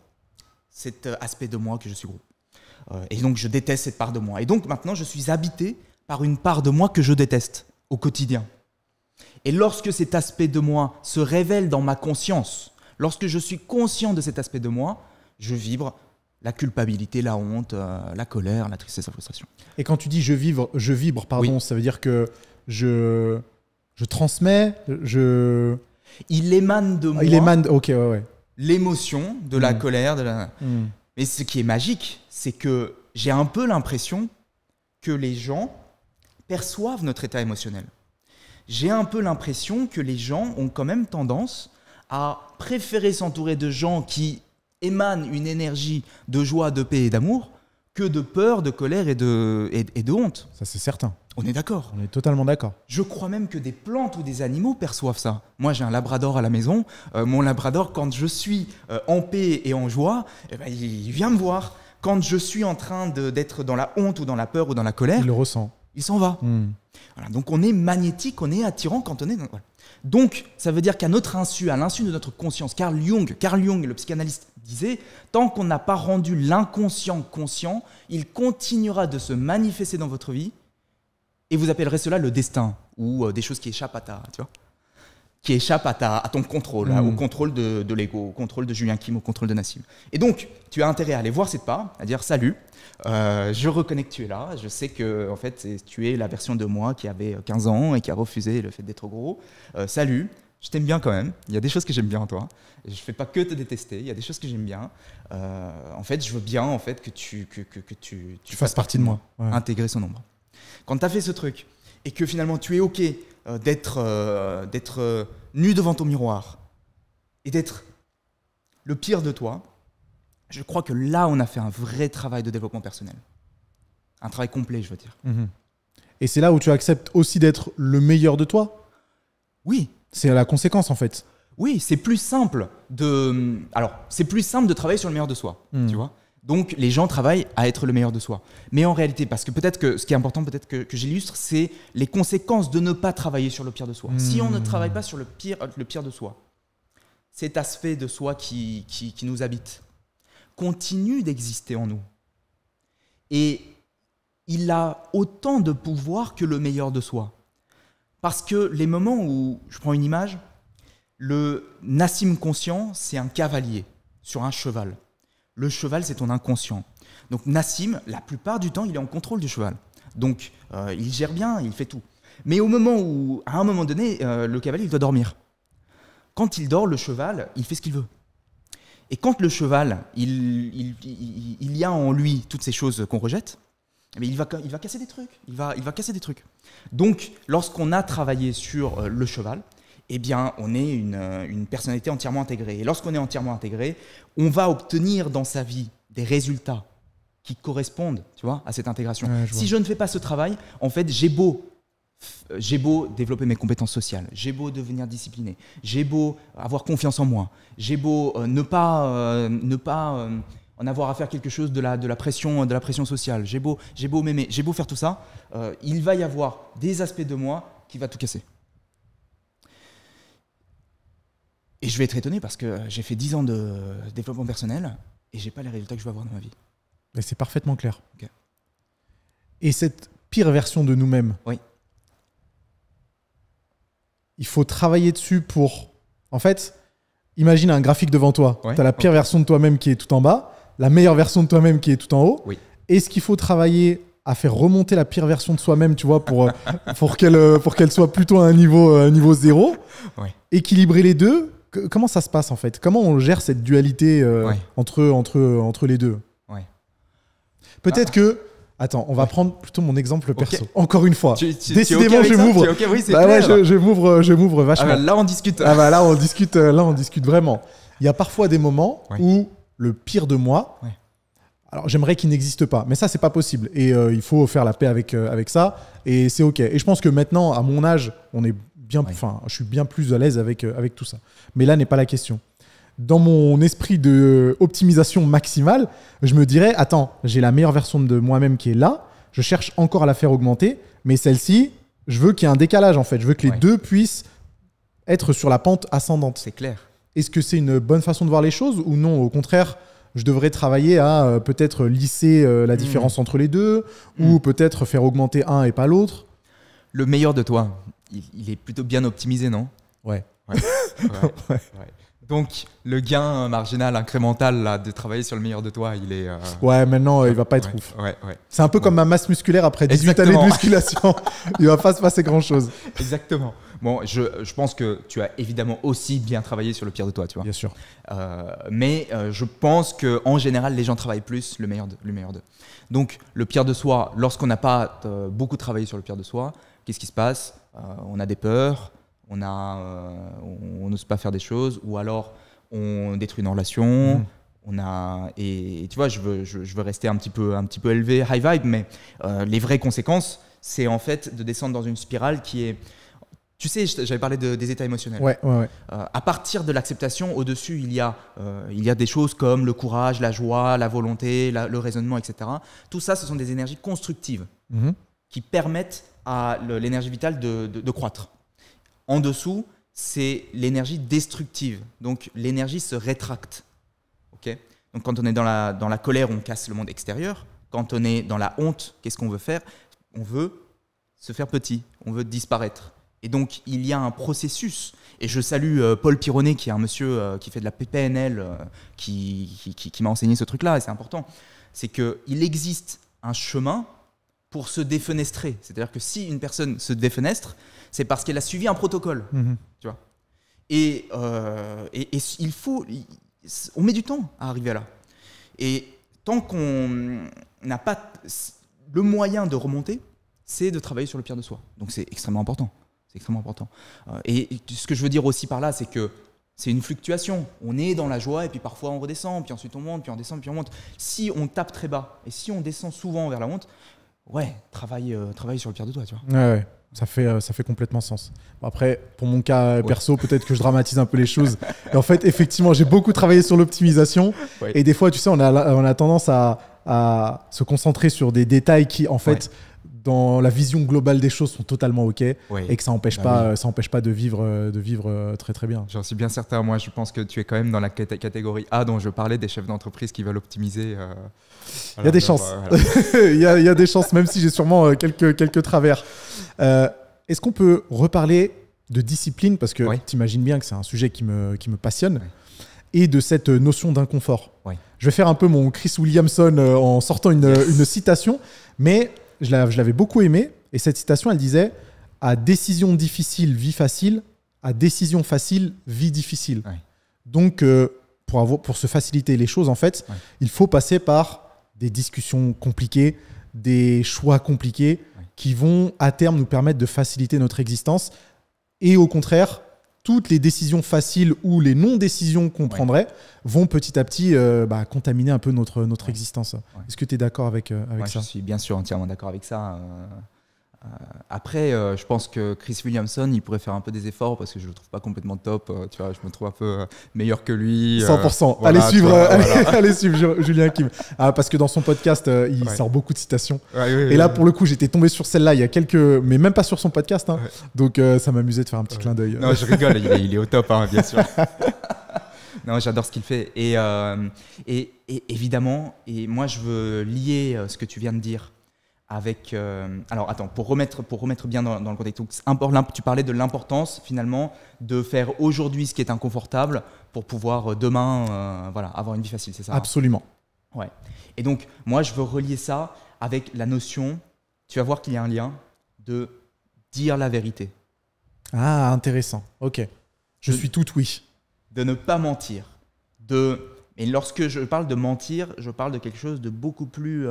cet aspect de moi que je suis gros. Et donc je déteste cette part de moi. Et donc maintenant je suis habité par une part de moi que je déteste au quotidien. Et lorsque cet aspect de moi se révèle dans ma conscience, lorsque je suis conscient de cet aspect de moi, je vibre la culpabilité, la honte, la colère, la tristesse, la frustration. Et quand tu dis je vibre, pardon, oui. Ça veut dire que je transmets, Il émane de moi. Il émane, ok, ouais. L'émotion de la colère, Mais ce qui est magique, c'est que j'ai un peu l'impression que les gens perçoivent notre état émotionnel. J'ai un peu l'impression que les gens ont quand même tendance à préférer s'entourer de gens qui émanent une énergie de joie, de paix et d'amour que de peur, de colère et de honte. Ça, c'est certain. On est d'accord. On est totalement d'accord. Je crois même que des plantes ou des animaux perçoivent ça. Moi, j'ai un labrador à la maison. Mon labrador, quand je suis en paix et en joie, eh ben, il vient me voir. Quand je suis en train d'être dans la honte ou dans la peur ou dans la colère, il le ressent. Il s'en va. Voilà, donc on est magnétique, on est attirant quand on est... Voilà. Donc ça veut dire qu'à notre insu, à l'insu de notre conscience, Carl Jung, le psychanalyste, disait « Tant qu'on n'a pas rendu l'inconscient conscient, il continuera de se manifester dans votre vie et vous appellerez cela le destin ou des choses qui échappent à qui échappent à ton contrôle, au contrôle de l'ego, au contrôle de Julien Kim, au contrôle de Nassim. Et donc, tu as intérêt à aller voir cette part, à dire « Salut, je reconnais que tu es là, je sais que en fait, tu es la version de moi qui avait 15 ans et qui a refusé le fait d'être gros. Salut, je t'aime bien quand même, il y a des choses que j'aime bien en toi, je ne fais pas que te détester, il y a des choses que j'aime bien. En fait, je veux bien en fait, que tu fasses partie de moi. Ouais. Intégrer son ombre. Quand tu as fait ce truc et que finalement tu es OK d'être nu devant ton miroir et d'être le pire de toi, je crois que là, on a fait un vrai travail de développement personnel. Un travail complet, je veux dire. Et c'est là où tu acceptes aussi d'être le meilleur de toi ? Oui. C'est la conséquence, en fait. Oui, c'est plus simple de travailler sur le meilleur de soi, tu vois. Donc, les gens travaillent à être le meilleur de soi. Mais en réalité, parce que peut-être que ce qui est important, peut-être que j'illustre, c'est les conséquences de ne pas travailler sur le pire de soi. Si on ne travaille pas sur le pire de soi, cet aspect de soi qui nous habite continue d'exister en nous. Et il a autant de pouvoir que le meilleur de soi. Parce que les moments où, je prends une image, le Nassim conscient, c'est un cavalier sur un cheval. Le cheval, c'est ton inconscient. Donc Nassim, la plupart du temps, il est en contrôle du cheval. Donc il gère bien, il fait tout. Mais à un moment donné, le cavalier, il doit dormir. Quand il dort, le cheval, il fait ce qu'il veut. Et quand le cheval, il y a en lui toutes ces choses qu'on rejette, mais il va casser des trucs. Il va casser des trucs. Donc, lorsqu'on a travaillé sur le cheval, eh bien, on est une personnalité entièrement intégrée. Et lorsqu'on est entièrement intégré, on va obtenir dans sa vie des résultats qui correspondent, tu vois, à cette intégration. Ouais, si je ne fais pas ce travail, en fait, j'ai beau développer mes compétences sociales, j'ai beau devenir discipliné, j'ai beau avoir confiance en moi, j'ai beau ne pas en avoir à faire quelque chose de la pression sociale, j'ai beau m'aimer, j'ai beau faire tout ça, il va y avoir des aspects de moi qui va tout casser. Et je vais être étonné parce que j'ai fait 10 ans de développement personnel et j'ai pas les résultats que je veux avoir dans ma vie. Mais c'est parfaitement clair. Okay. Et cette pire version de nous-mêmes, oui. Il faut travailler dessus pour... En fait, imagine un graphique devant toi. Ouais. Tu as la pire version de toi-même qui est tout en bas, la meilleure version de toi-même qui est tout en haut. Oui. Est-ce qu'il faut travailler à faire remonter la pire version de soi-même, tu vois, pour qu'elle soit plutôt à un niveau 0, ouais. Équilibrer les deux, comment ça se passe en fait? Comment on gère cette dualité entre les deux? Peut-être que... Attends, on va prendre plutôt mon exemple perso. Encore une fois. Décidément, je m'ouvre. Je m'ouvre vachement. Ah bah, là, on discute. Ah bah, là, on discute vraiment. Il y a parfois des moments où le pire de moi... Alors, j'aimerais qu'il n'existe pas, mais ça, c'est pas possible. Et il faut faire la paix avec ça, et c'est OK. Et je pense que maintenant, à mon âge, je suis bien plus à l'aise avec tout ça. Mais là n'est pas la question. Dans mon esprit de optimisation maximale, je me dirais, attends, j'ai la meilleure version de moi-même qui est là, je cherche encore à la faire augmenter, mais celle-ci, je veux qu'il y ait un décalage, en fait. Je veux que les deux puissent être sur la pente ascendante. C'est clair. Est-ce que c'est une bonne façon de voir les choses ou non? Au contraire, je devrais travailler à peut-être lisser la différence entre les deux ou peut-être faire augmenter un et pas l'autre. Le meilleur de toi, il est plutôt bien optimisé, non? Ouais. Donc, le gain marginal incrémental là, de travailler sur le meilleur de toi, il est... Ouais, maintenant, il va pas être ouf. C'est un peu comme ma masse musculaire après 18 années de musculation. Il va pas se passer grand-chose. Exactement. Bon, je pense que tu as évidemment aussi bien travaillé sur le pire de toi, tu vois. Bien sûr. Mais je pense qu'en général, les gens travaillent plus le meilleur d'eux. Donc, le pire de soi, lorsqu'on n'a pas beaucoup travaillé sur le pire de soi, qu'est-ce qui se passe? On a des peurs, on n'ose pas faire des choses, ou alors on détruit nos relations. Et tu vois, je veux rester un petit peu élevé, high vibe, mais les vraies conséquences, c'est en fait de descendre dans une spirale qui est... Tu sais, j'avais parlé des états émotionnels. Ouais. À partir de l'acceptation, au-dessus, il y a des choses comme le courage, la joie, la volonté, le raisonnement, etc. Tout ça, ce sont des énergies constructives qui permettent à l'énergie vitale de croître. En dessous, c'est l'énergie destructive. Donc, l'énergie se rétracte. Okay? Donc, quand on est dans la colère, on casse le monde extérieur. Quand on est dans la honte, qu'est-ce qu'on veut faire? On veut se faire petit, on veut disparaître. Et donc, il y a un processus. Et je salue Paul Pironnet, qui est un monsieur qui fait de la PNL, qui m'a enseigné ce truc-là, et c'est important. C'est qu'il existe un chemin pour se défenestrer. C'est-à-dire que si une personne se défenestre, c'est parce qu'elle a suivi un protocole. Tu vois. Et on met du temps à arriver là. Et tant qu'on n'a pas le moyen de remonter, c'est de travailler sur le pire de soi. Donc, c'est extrêmement important. C'est extrêmement important. Et ce que je veux dire aussi par là, c'est que c'est une fluctuation. On est dans la joie et puis parfois on redescend, puis ensuite on monte, puis on descend, puis on monte. Si on tape très bas et si on descend souvent vers la honte, travaille sur le pire de toi, tu vois. Ouais. Ça fait complètement sens. Bon, après, pour mon cas perso, peut-être que je dramatise un peu les choses. Et en fait, effectivement, j'ai beaucoup travaillé sur l'optimisation. Et des fois, tu sais, on a tendance à se concentrer sur des détails qui, en fait, dans la vision globale des choses, sont totalement OK et que ça n'empêche pas de vivre très, très bien. J'en suis bien certain. Moi, je pense que tu es quand même dans la catégorie A dont je parlais, des chefs d'entreprise qui veulent optimiser. Il y a des chances. Il y a des chances, même si j'ai sûrement quelques travers. Est-ce qu'on peut reparler de discipline? Parce que tu imagines bien que c'est un sujet qui me passionne. Et de cette notion d'inconfort. Je vais faire un peu mon Chris Williamson en sortant une citation, mais je l'avais beaucoup aimée. Et cette citation, elle disait « À décision difficile, vie facile. À décision facile, vie difficile. » Donc, pour se faciliter les choses, en fait, il faut passer par des discussions compliquées, des choix compliqués qui vont à terme nous permettre de faciliter notre existence. Et au contraire, toutes les décisions faciles ou les non-décisions qu'on prendrait vont petit à petit contaminer un peu notre existence. Est-ce que tu es d'accord avec ça? Je suis bien sûr entièrement d'accord avec ça. Après, je pense que Chris Williamson, il pourrait faire un peu des efforts parce que je le trouve pas complètement top. Tu vois, je me trouve un peu meilleur que lui. 100%. Voilà, allez suivre Julien Kim. Parce que dans son podcast, il sort beaucoup de citations. Et là, pour le coup, j'étais tombé sur celle-là il y a mais même pas sur son podcast. Donc, ça m'amusait de faire un petit clin d'œil. Non, je rigole. Il est au top, bien sûr. Non, j'adore ce qu'il fait. Et évidemment, et moi, je veux lier ce que tu viens de dire avec... alors, attends, pour remettre bien dans le contexte, tu parlais de l'importance, finalement, de faire aujourd'hui ce qui est inconfortable pour pouvoir demain avoir une vie facile, c'est ça? Absolument. Ouais. Et donc, moi, je veux relier ça avec la notion, tu vas voir qu'il y a un lien, de dire la vérité. Ah, intéressant. Ok. Je suis tout oui. de ne pas mentir. Et lorsque je parle de mentir, je parle de quelque chose de beaucoup plus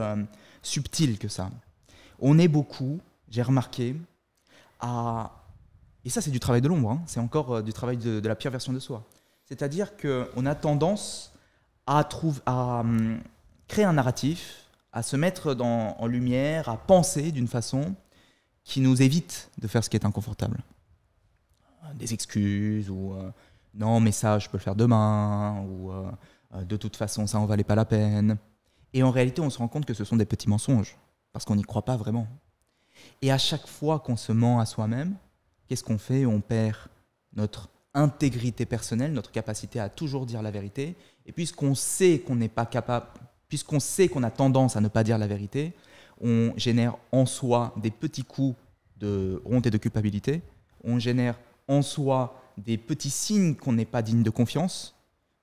subtil que ça. On est beaucoup, j'ai remarqué, et ça c'est du travail de l'ombre, hein, c'est encore du travail de la pire version de soi. C'est-à-dire qu'on a tendance à créer un narratif, à se mettre en lumière, à penser d'une façon qui nous évite de faire ce qui est inconfortable. Des excuses, ou non mais ça je peux le faire demain, ou de toute façon ça en valait pas la peine. Et en réalité on se rend compte que ce sont des petits mensonges, parce qu'on n'y croit pas vraiment. Et à chaque fois qu'on se ment à soi-même, qu'est-ce qu'on fait? On perd notre intégrité personnelle, notre capacité à toujours dire la vérité. Et puisqu'on sait qu'on n'est pas capable, puisqu'on sait qu'on a tendance à ne pas dire la vérité, on génère en soi des petits coups de honte et de culpabilité. On génère en soi des petits signes qu'on n'est pas digne de confiance.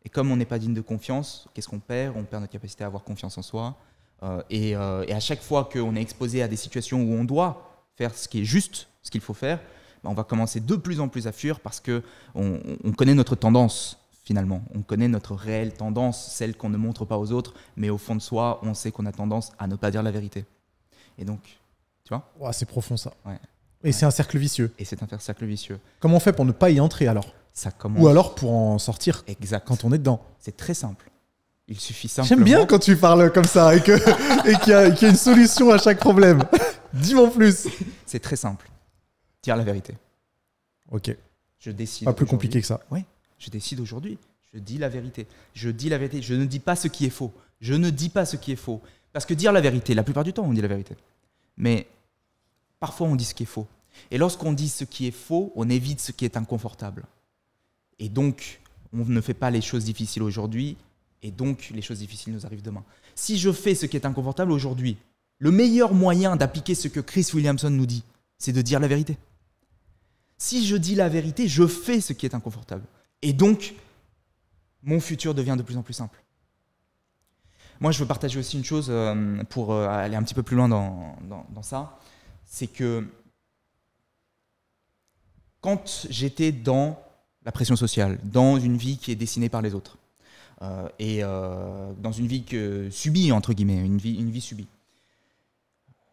Et comme on n'est pas digne de confiance, qu'est-ce qu'on perd? On perd notre capacité à avoir confiance en soi. Et à chaque fois qu'on est exposé à des situations où on doit faire ce qui est juste, ce qu'il faut faire, on va commencer de plus en plus à fuir parce qu'on connaît notre tendance finalement. On connaît notre réelle tendance, celle qu'on ne montre pas aux autres, mais au fond de soi, on sait qu'on a tendance à ne pas dire la vérité. Et donc, tu vois? Ouais, c'est profond ça. Ouais. Et c'est un cercle vicieux. Et c'est un cercle vicieux. Comment on fait pour ne pas y entrer alors? Ça commence... Ou alors pour en sortir quand on est dedans? C'est très simple. Il suffit simplement... J'aime bien quand tu parles comme ça et qu'il y a une solution à chaque problème. Dis-moi plus. C'est très simple. Dire la vérité. Ok. Je décide. Pas plus compliqué que ça. Oui. Je décide aujourd'hui. Je dis la vérité. Je dis la vérité. Je ne dis pas ce qui est faux. Je ne dis pas ce qui est faux. Parce que dire la vérité, la plupart du temps, on dit la vérité. Mais parfois, on dit ce qui est faux. Et lorsqu'on dit ce qui est faux, on évite ce qui est inconfortable. Et donc, on ne fait pas les choses difficiles aujourd'hui. Et donc, les choses difficiles nous arrivent demain. Si je fais ce qui est inconfortable aujourd'hui, le meilleur moyen d'appliquer ce que Chris Williamson nous dit, c'est de dire la vérité. Si je dis la vérité, je fais ce qui est inconfortable. Et donc, mon futur devient de plus en plus simple. Moi, je veux partager aussi une chose pour aller un petit peu plus loin dans ça. C'est que quand j'étais dans la pression sociale, dans une vie qui est dessinée par les autres, et dans une vie subie, entre guillemets, une vie subie,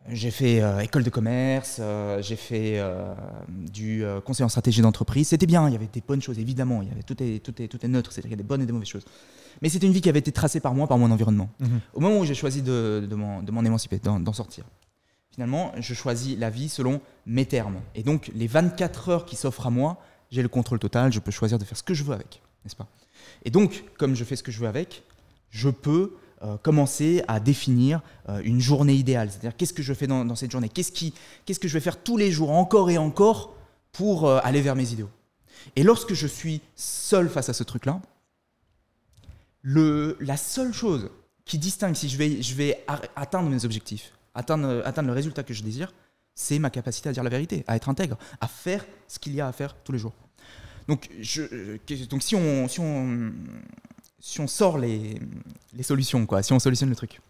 j'ai fait école de commerce, j'ai fait du conseil en stratégie d'entreprise. C'était bien, il y avait des bonnes choses, évidemment. Tout est neutre, c'est-à-dire qu'il y a des bonnes et des mauvaises choses. Mais c'était une vie qui avait été tracée par moi, par mon environnement. Au moment où j'ai choisi de m'en émanciper, d'en sortir, finalement, je choisis la vie selon mes termes. Et donc, les 24 heures qui s'offrent à moi, j'ai le contrôle total, je peux choisir de faire ce que je veux avec, n'est-ce pas? Et donc, comme je fais ce que je veux avec, je peux commencer à définir une journée idéale. C'est-à-dire, qu'est-ce que je fais dans cette journée? Qu'est-ce que je vais faire tous les jours, encore et encore, pour aller vers mes idéaux? Et lorsque je suis seul face à ce truc-là, la seule chose qui distingue si je vais atteindre mes objectifs, atteindre le résultat que je désire, c'est ma capacité à dire la vérité, à être intègre, à faire ce qu'il y a à faire tous les jours. Donc si on sort les solutions, quoi, si on solutionne le truc,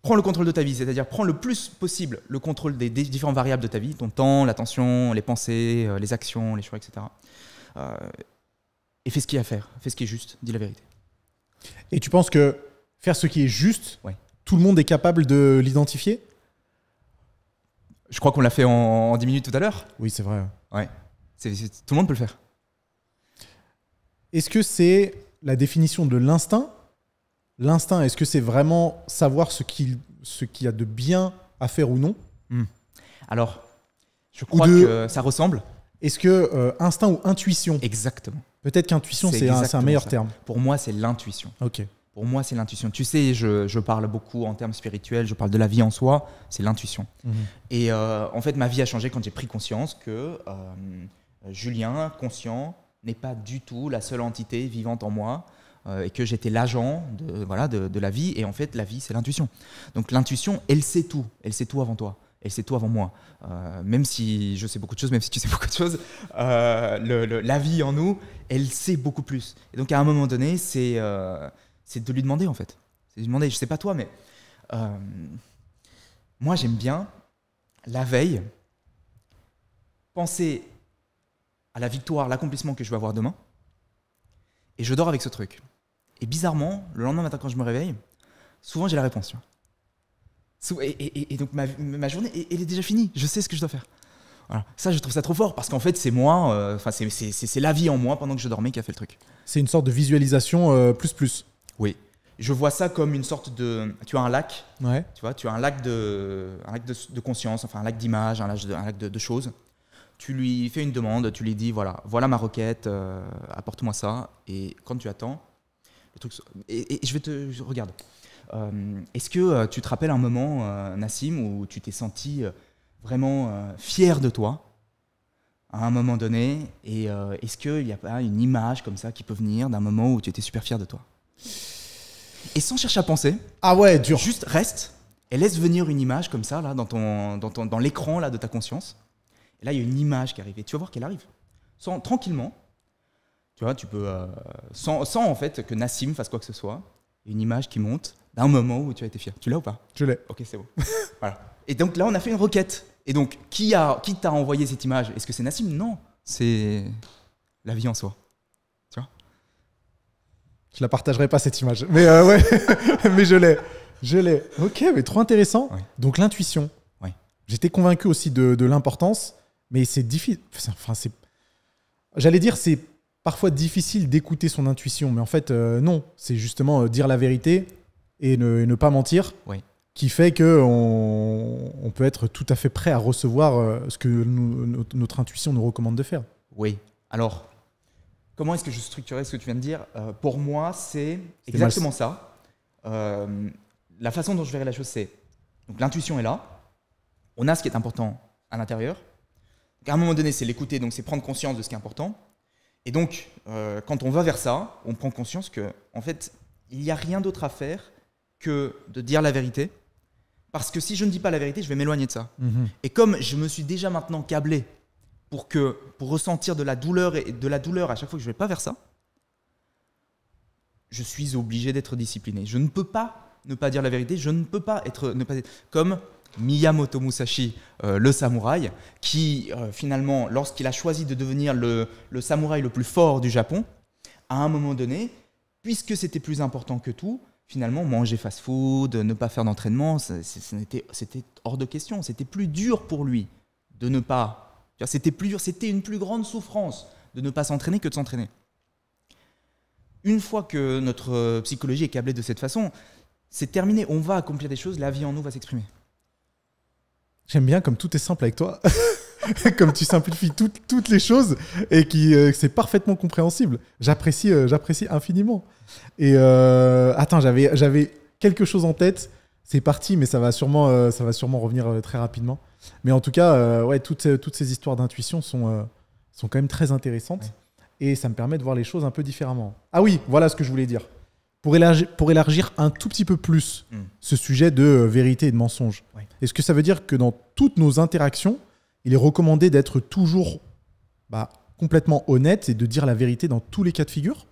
prends le contrôle de ta vie, c'est-à-dire prends le plus possible le contrôle des différentes variables de ta vie, ton temps, l'attention, les pensées, les actions, les choix, etc. Et fais ce qu'il y a à faire, fais ce qui est juste, dis la vérité. Et tu penses que faire ce qui est juste, ouais, tout le monde est capable de l'identifier? Je crois qu'on l'a fait en 10 minutes tout à l'heure. Oui, c'est vrai. Ouais. Tout le monde peut le faire. Est-ce que c'est la définition de l'instinct? L'instinct, est-ce que c'est vraiment savoir ce qu'il y a de bien à faire ou non? Alors, je crois que ça ressemble. Est-ce que instinct ou intuition? Exactement. Peut-être qu'intuition, c'est un meilleur terme. Pour moi, c'est l'intuition. Ok. Pour moi, c'est l'intuition. Tu sais, je parle beaucoup en termes spirituels, je parle de la vie en soi, c'est l'intuition. Et en fait, ma vie a changé quand j'ai pris conscience que Julien, conscient, n'est pas du tout la seule entité vivante en moi et que j'étais l'agent de la vie. Et en fait, la vie, c'est l'intuition. Donc l'intuition, elle sait tout. Elle sait tout avant toi. Elle sait tout avant moi. Même si je sais beaucoup de choses, même si tu sais beaucoup de choses, la vie en nous, elle sait beaucoup plus. Et donc à un moment donné, c'est de lui demander en fait. C'est de lui demander, je sais pas toi, mais moi j'aime bien, la veille, penser à la victoire, l'accomplissement que je vais avoir demain, Et je dors avec ce truc. Et bizarrement, le lendemain matin, quand je me réveille, souvent j'ai la réponse. Tu vois. Et donc ma journée, elle est déjà finie. Je sais ce que je dois faire. Voilà. Ça, je trouve ça trop fort parce qu'en fait, c'est moi, c'est la vie en moi pendant que je dormais qui a fait le truc. C'est une sorte de visualisation plus. Oui. Je vois ça comme une sorte de… Tu as un lac. Ouais. Tu vois, tu as un lac de conscience, enfin un lac d'images, un lac de choses. Tu lui fais une demande, tu lui dis voilà ma requête, apporte-moi ça. Et quand tu attends, le truc… Et regarde. Est-ce que tu te rappelles un moment, Nassim, où tu t'es senti vraiment fier de toi à un moment donné, et est-ce qu'il n'y a pas une image comme ça qui peut venir d'un moment où tu étais super fier de toi? Et sans chercher à penser, ah ouais, dur. Juste reste et laisse venir une image comme ça là, dans l'écran là, de ta conscience. Et là, il y a une image qui arrive et tu vas voir qu'elle arrive. Tranquillement, tu vois, tu peux, sans en fait que Nassim fasse quoi que ce soit, une image qui monte d'un moment où tu as été fier. Tu l'as ou pas? Je l'ai. Ok, c'est bon. Voilà. Et donc là, on a fait une requête. Et donc, qui t'a envoyé cette image? Est-ce que c'est Nassim? Non, c'est la vie en soi. Tu vois? Je la partagerai pas cette image. Mais ouais, mais je l'ai. Ok, mais trop intéressant. Ouais. Donc l'intuition. Ouais. J'étais convaincu aussi de l'importance, mais c'est difficile. J'allais dire c'est parfois difficile d'écouter son intuition, mais en fait non. C'est justement dire la vérité et ne pas mentir. Oui. Qui fait qu'on peut être tout à fait prêt à recevoir ce que notre intuition nous recommande de faire. Oui. Alors, comment est-ce que je structurais ce que tu viens de dire? Pour moi, c'est exactement ça. La façon dont je verrais la chose, c'est donc l'intuition est là. On a ce qui est important à l'intérieur. Donc, à un moment donné, c'est l'écouter, donc c'est prendre conscience de ce qui est important. Et donc, quand on va vers ça, on prend conscience que, en fait, il n'y a rien d'autre à faire que de dire la vérité. Parce que si je ne dis pas la vérité, je vais m'éloigner de ça. Mm-hmm. Et comme je me suis déjà maintenant câblé pour ressentir de la douleur à chaque fois que je ne vais pas vers ça, je suis obligé d'être discipliné. Je ne peux pas ne pas dire la vérité. Je ne peux pas être comme Miyamoto Musashi, le samouraï, qui finalement, lorsqu'il a choisi de devenir le samouraï le plus fort du Japon, à un moment donné, puisque c'était plus important que tout, finalement, manger fast-food, ne pas faire d'entraînement, c'était hors de question. C'était plus dur pour lui de ne pas. C'était plus dur, c'était une plus grande souffrance de ne pas s'entraîner que de s'entraîner. Une fois que notre psychologie est câblée de cette façon, c'est terminé. On va accomplir des choses, la vie en nous va s'exprimer. J'aime bien comme tout est simple avec toi. Comme tu simplifies toutes les choses et c'est parfaitement compréhensible. J'apprécie infiniment. Et attends, j'avais quelque chose en tête. C'est parti, mais ça va sûrement revenir très rapidement. Mais en tout cas, ouais, toutes ces histoires d'intuition sont quand même très intéressantes. Ouais. Et ça me permet de voir les choses un peu différemment. Ah oui, voilà ce que je voulais dire. Pour élargir un tout petit peu plus ce sujet de vérité et de mensonge, ouais. Est-ce que ça veut dire que dans toutes nos interactions, il est recommandé d'être toujours complètement honnête et de dire la vérité dans tous les cas de figure?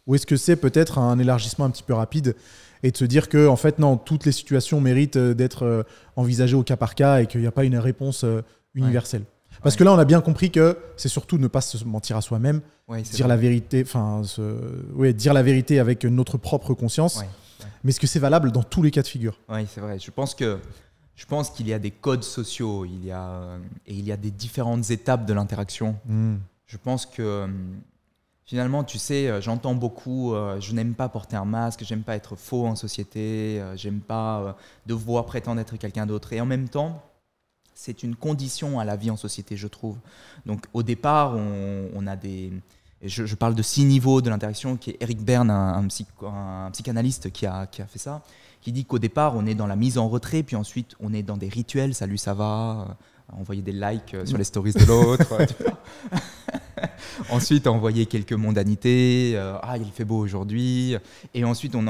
Ou est-ce que c'est peut-être un élargissement un petit peu rapide et de se dire que en fait, non, toutes les situations méritent d'être envisagées au cas par cas et qu'il n'y a pas une réponse universelle? Ouais. Parce que là, on a bien compris que c'est surtout ne pas se mentir à soi-même, dire la vérité, dire la vérité avec notre propre conscience. Ouais. Ouais. Mais est-ce que c'est valable dans tous les cas de figure? Oui, c'est vrai. Je pense qu'il y a des codes sociaux, il y a des différentes étapes de l'interaction. Je pense que finalement, tu sais, j'entends beaucoup, je n'aime pas porter un masque, j'aime pas être faux en société, j'aime pas devoir prétendre être quelqu'un d'autre. Et en même temps, c'est une condition à la vie en société, je trouve. Donc au départ, on a des… Je parle de 6 niveaux de l'interaction, qui est Eric Berne, un psychanalyste qui a fait ça, qui dit qu'au départ, on est dans la mise en retrait, puis ensuite, on est dans des rituels, salut, ça va, envoyer des likes sur les stories de l'autre. Ensuite, envoyer quelques mondanités, il fait beau aujourd'hui. Et ensuite, on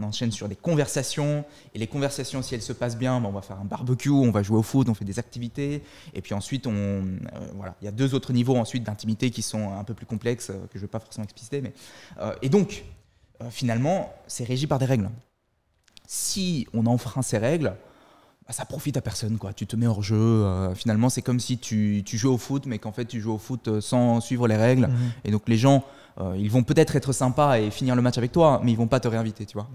enchaîne sur des conversations. Et les conversations, si elles se passent bien, on va faire un barbecue, on va jouer au foot, on fait des activités. Et puis ensuite, il y a 2 autres niveaux ensuite d'intimité qui sont un peu plus complexes, que je ne vais pas forcément expliciter. Et donc, finalement, c'est régi par des règles. Si on enfreint ces règles, ça profite à personne, quoi. Tu te mets hors jeu. Finalement, c'est comme si tu joues au foot, mais qu'en fait, tu joues au foot sans suivre les règles. Et donc, les gens, ils vont peut-être être sympas et finir le match avec toi, mais ils vont pas te réinviter, tu vois.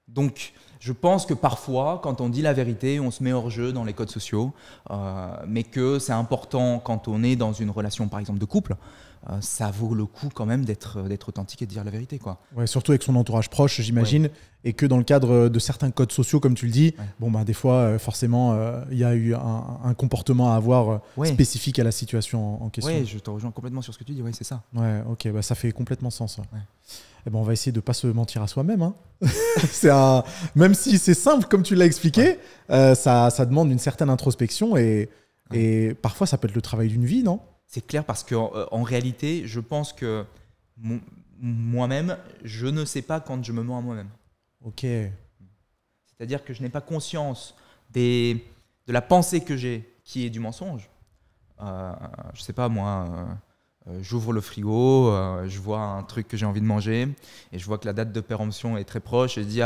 Donc, je pense que parfois, quand on dit la vérité, on se met hors jeu dans les codes sociaux, mais que c'est important quand on est dans une relation, par exemple, de couple. Ça vaut le coup quand même d'être authentique et de dire la vérité, quoi. Ouais, surtout avec son entourage proche, j'imagine, et que dans le cadre de certains codes sociaux, comme tu le dis, bon, bah, des fois, forcément, il y a eu un comportement à avoir spécifique à la situation en question. Oui, je te rejoins complètement sur ce que tu dis, c'est ça. Ouais, ok, bah, ça fait complètement sens. Ouais. Et ben, on va essayer de ne pas se mentir à soi-même. Hein. Même si c'est simple, comme tu l'as expliqué, ça demande une certaine introspection et parfois, ça peut être le travail d'une vie, non ? C'est clair parce qu'en réalité, je pense que moi-même, je ne sais pas quand je me mens à moi-même. Ok. C'est-à-dire que je n'ai pas conscience de la pensée que j'ai qui est du mensonge. Je ne sais pas, moi, j'ouvre le frigo, je vois un truc que j'ai envie de manger et je vois que la date de péremption est très proche et je dis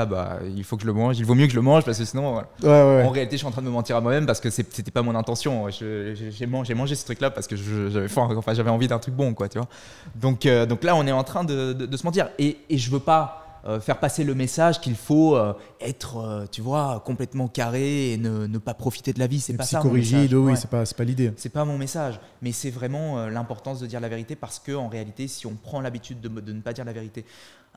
il faut que je le mange, il vaut mieux que je le mange parce que sinon en réalité je suis en train de me mentir à moi-même parce que c'était pas mon intention. J'ai mangé ce truc là parce que j'avais faim, enfin j'avais envie d'un truc bon, quoi, tu vois. Donc là on est en train de se mentir et je veux pas faire passer le message qu'il faut être, tu vois, complètement carré et ne pas profiter de la vie. C'est pas ça mon message. Oui, c'est pas l'idée. C'est pas mon message, mais c'est vraiment l'importance de dire la vérité parce qu'en réalité, si on prend l'habitude de ne pas dire la vérité,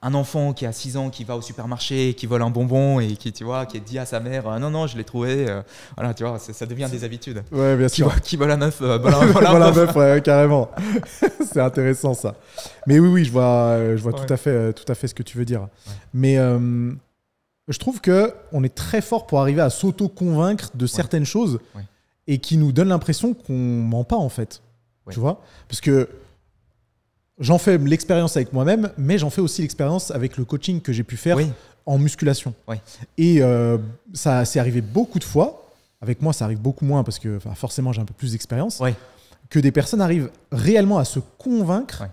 un enfant qui a 6 ans, qui va au supermarché, qui vole un bonbon et qui dit à sa mère non, je l'ai trouvé, voilà, tu vois, ça devient des habitudes. Ouais, bien sûr. Qui vole un œuf, vole un œuf, ouais, carrément. C'est intéressant ça. Mais oui, je vois tout à fait ce que tu veux dire. Ouais. Mais je trouve que on est très fort pour arriver à s'auto-convaincre de certaines choses et qui nous donnent l'impression qu'on ment pas en fait. Tu vois ? Parce que j'en fais l'expérience avec moi-même, mais j'en fais aussi l'expérience avec le coaching que j'ai pu faire en musculation. Et ça s'est arrivé beaucoup de fois. Avec moi, ça arrive beaucoup moins parce que forcément, j'ai un peu plus d'expérience. Que des personnes arrivent réellement à se convaincre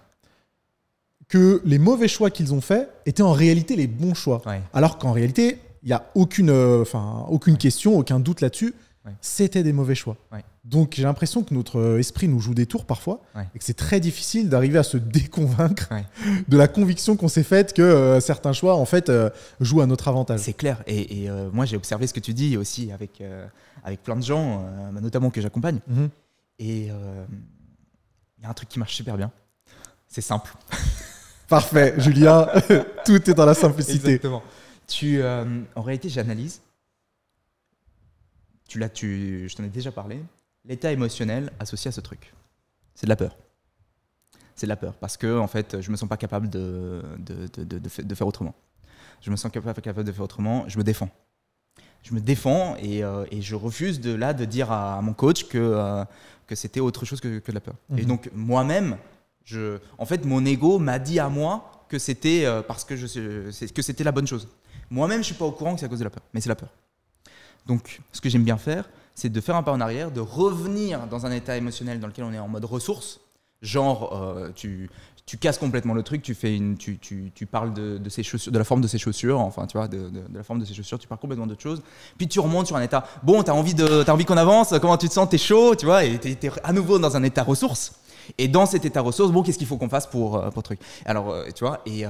que les mauvais choix qu'ils ont faits étaient en réalité les bons choix. Alors qu'en réalité, il n'y a aucune question, aucun doute là-dessus. C'était des mauvais choix. Donc j'ai l'impression que notre esprit nous joue des tours parfois et que c'est très difficile d'arriver à se déconvaincre de la conviction qu'on s'est faite que certains choix en fait jouent à notre avantage. C'est clair et moi j'ai observé ce que tu dis aussi avec plein de gens, notamment que j'accompagne. Et il y a un truc qui marche super bien, c'est simple. Parfait, Julien, tout est dans la simplicité. Exactement. En réalité j'analyse. Je t'en ai déjà parlé, l'état émotionnel associé à ce truc. C'est de la peur. C'est de la peur parce que en fait, je me sens pas capable de faire autrement. Je me sens capable de faire autrement, je me défends. Je me défends et je refuse de dire à mon coach que c'était autre chose que de la peur. Et donc moi-même, en fait, mon ego m'a dit à moi que c'était parce que c'était la bonne chose. Moi-même, je suis pas au courant que c'est à cause de la peur, mais c'est la peur. Donc, ce que j'aime bien faire, c'est de faire un pas en arrière, de revenir dans un état émotionnel dans lequel on est en mode ressource. Genre, tu casses complètement le truc, tu parles de ses chaussures, de la forme de ses chaussures, enfin, tu vois, de la forme de ses chaussures, tu parles complètement d'autre chose. Puis tu remontes sur un état, bon, t'as envie qu'on avance, comment tu te sens, t'es chaud, tu vois, et t'es à nouveau dans un état ressource. Et dans cet état ressource, bon, qu'est-ce qu'il faut qu'on fasse pour truc. Alors, tu vois, et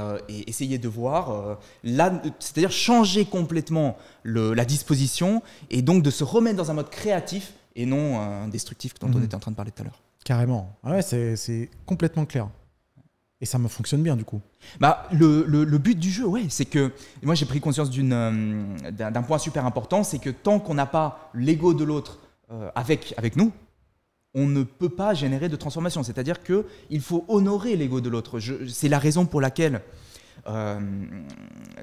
essayer de voir, c'est-à-dire changer complètement la disposition et donc de se remettre dans un mode créatif et non destructif dont on était en train de parler tout à l'heure. Carrément. Ouais, c'est complètement clair. Et ça me fonctionne bien du coup. Le but du jeu, c'est que moi j'ai pris conscience d'un point super important, c'est que tant qu'on n'a pas l'ego de l'autre avec nous, on ne peut pas générer de transformation. C'est-à-dire qu'il faut honorer l'ego de l'autre. C'est la raison pour laquelle,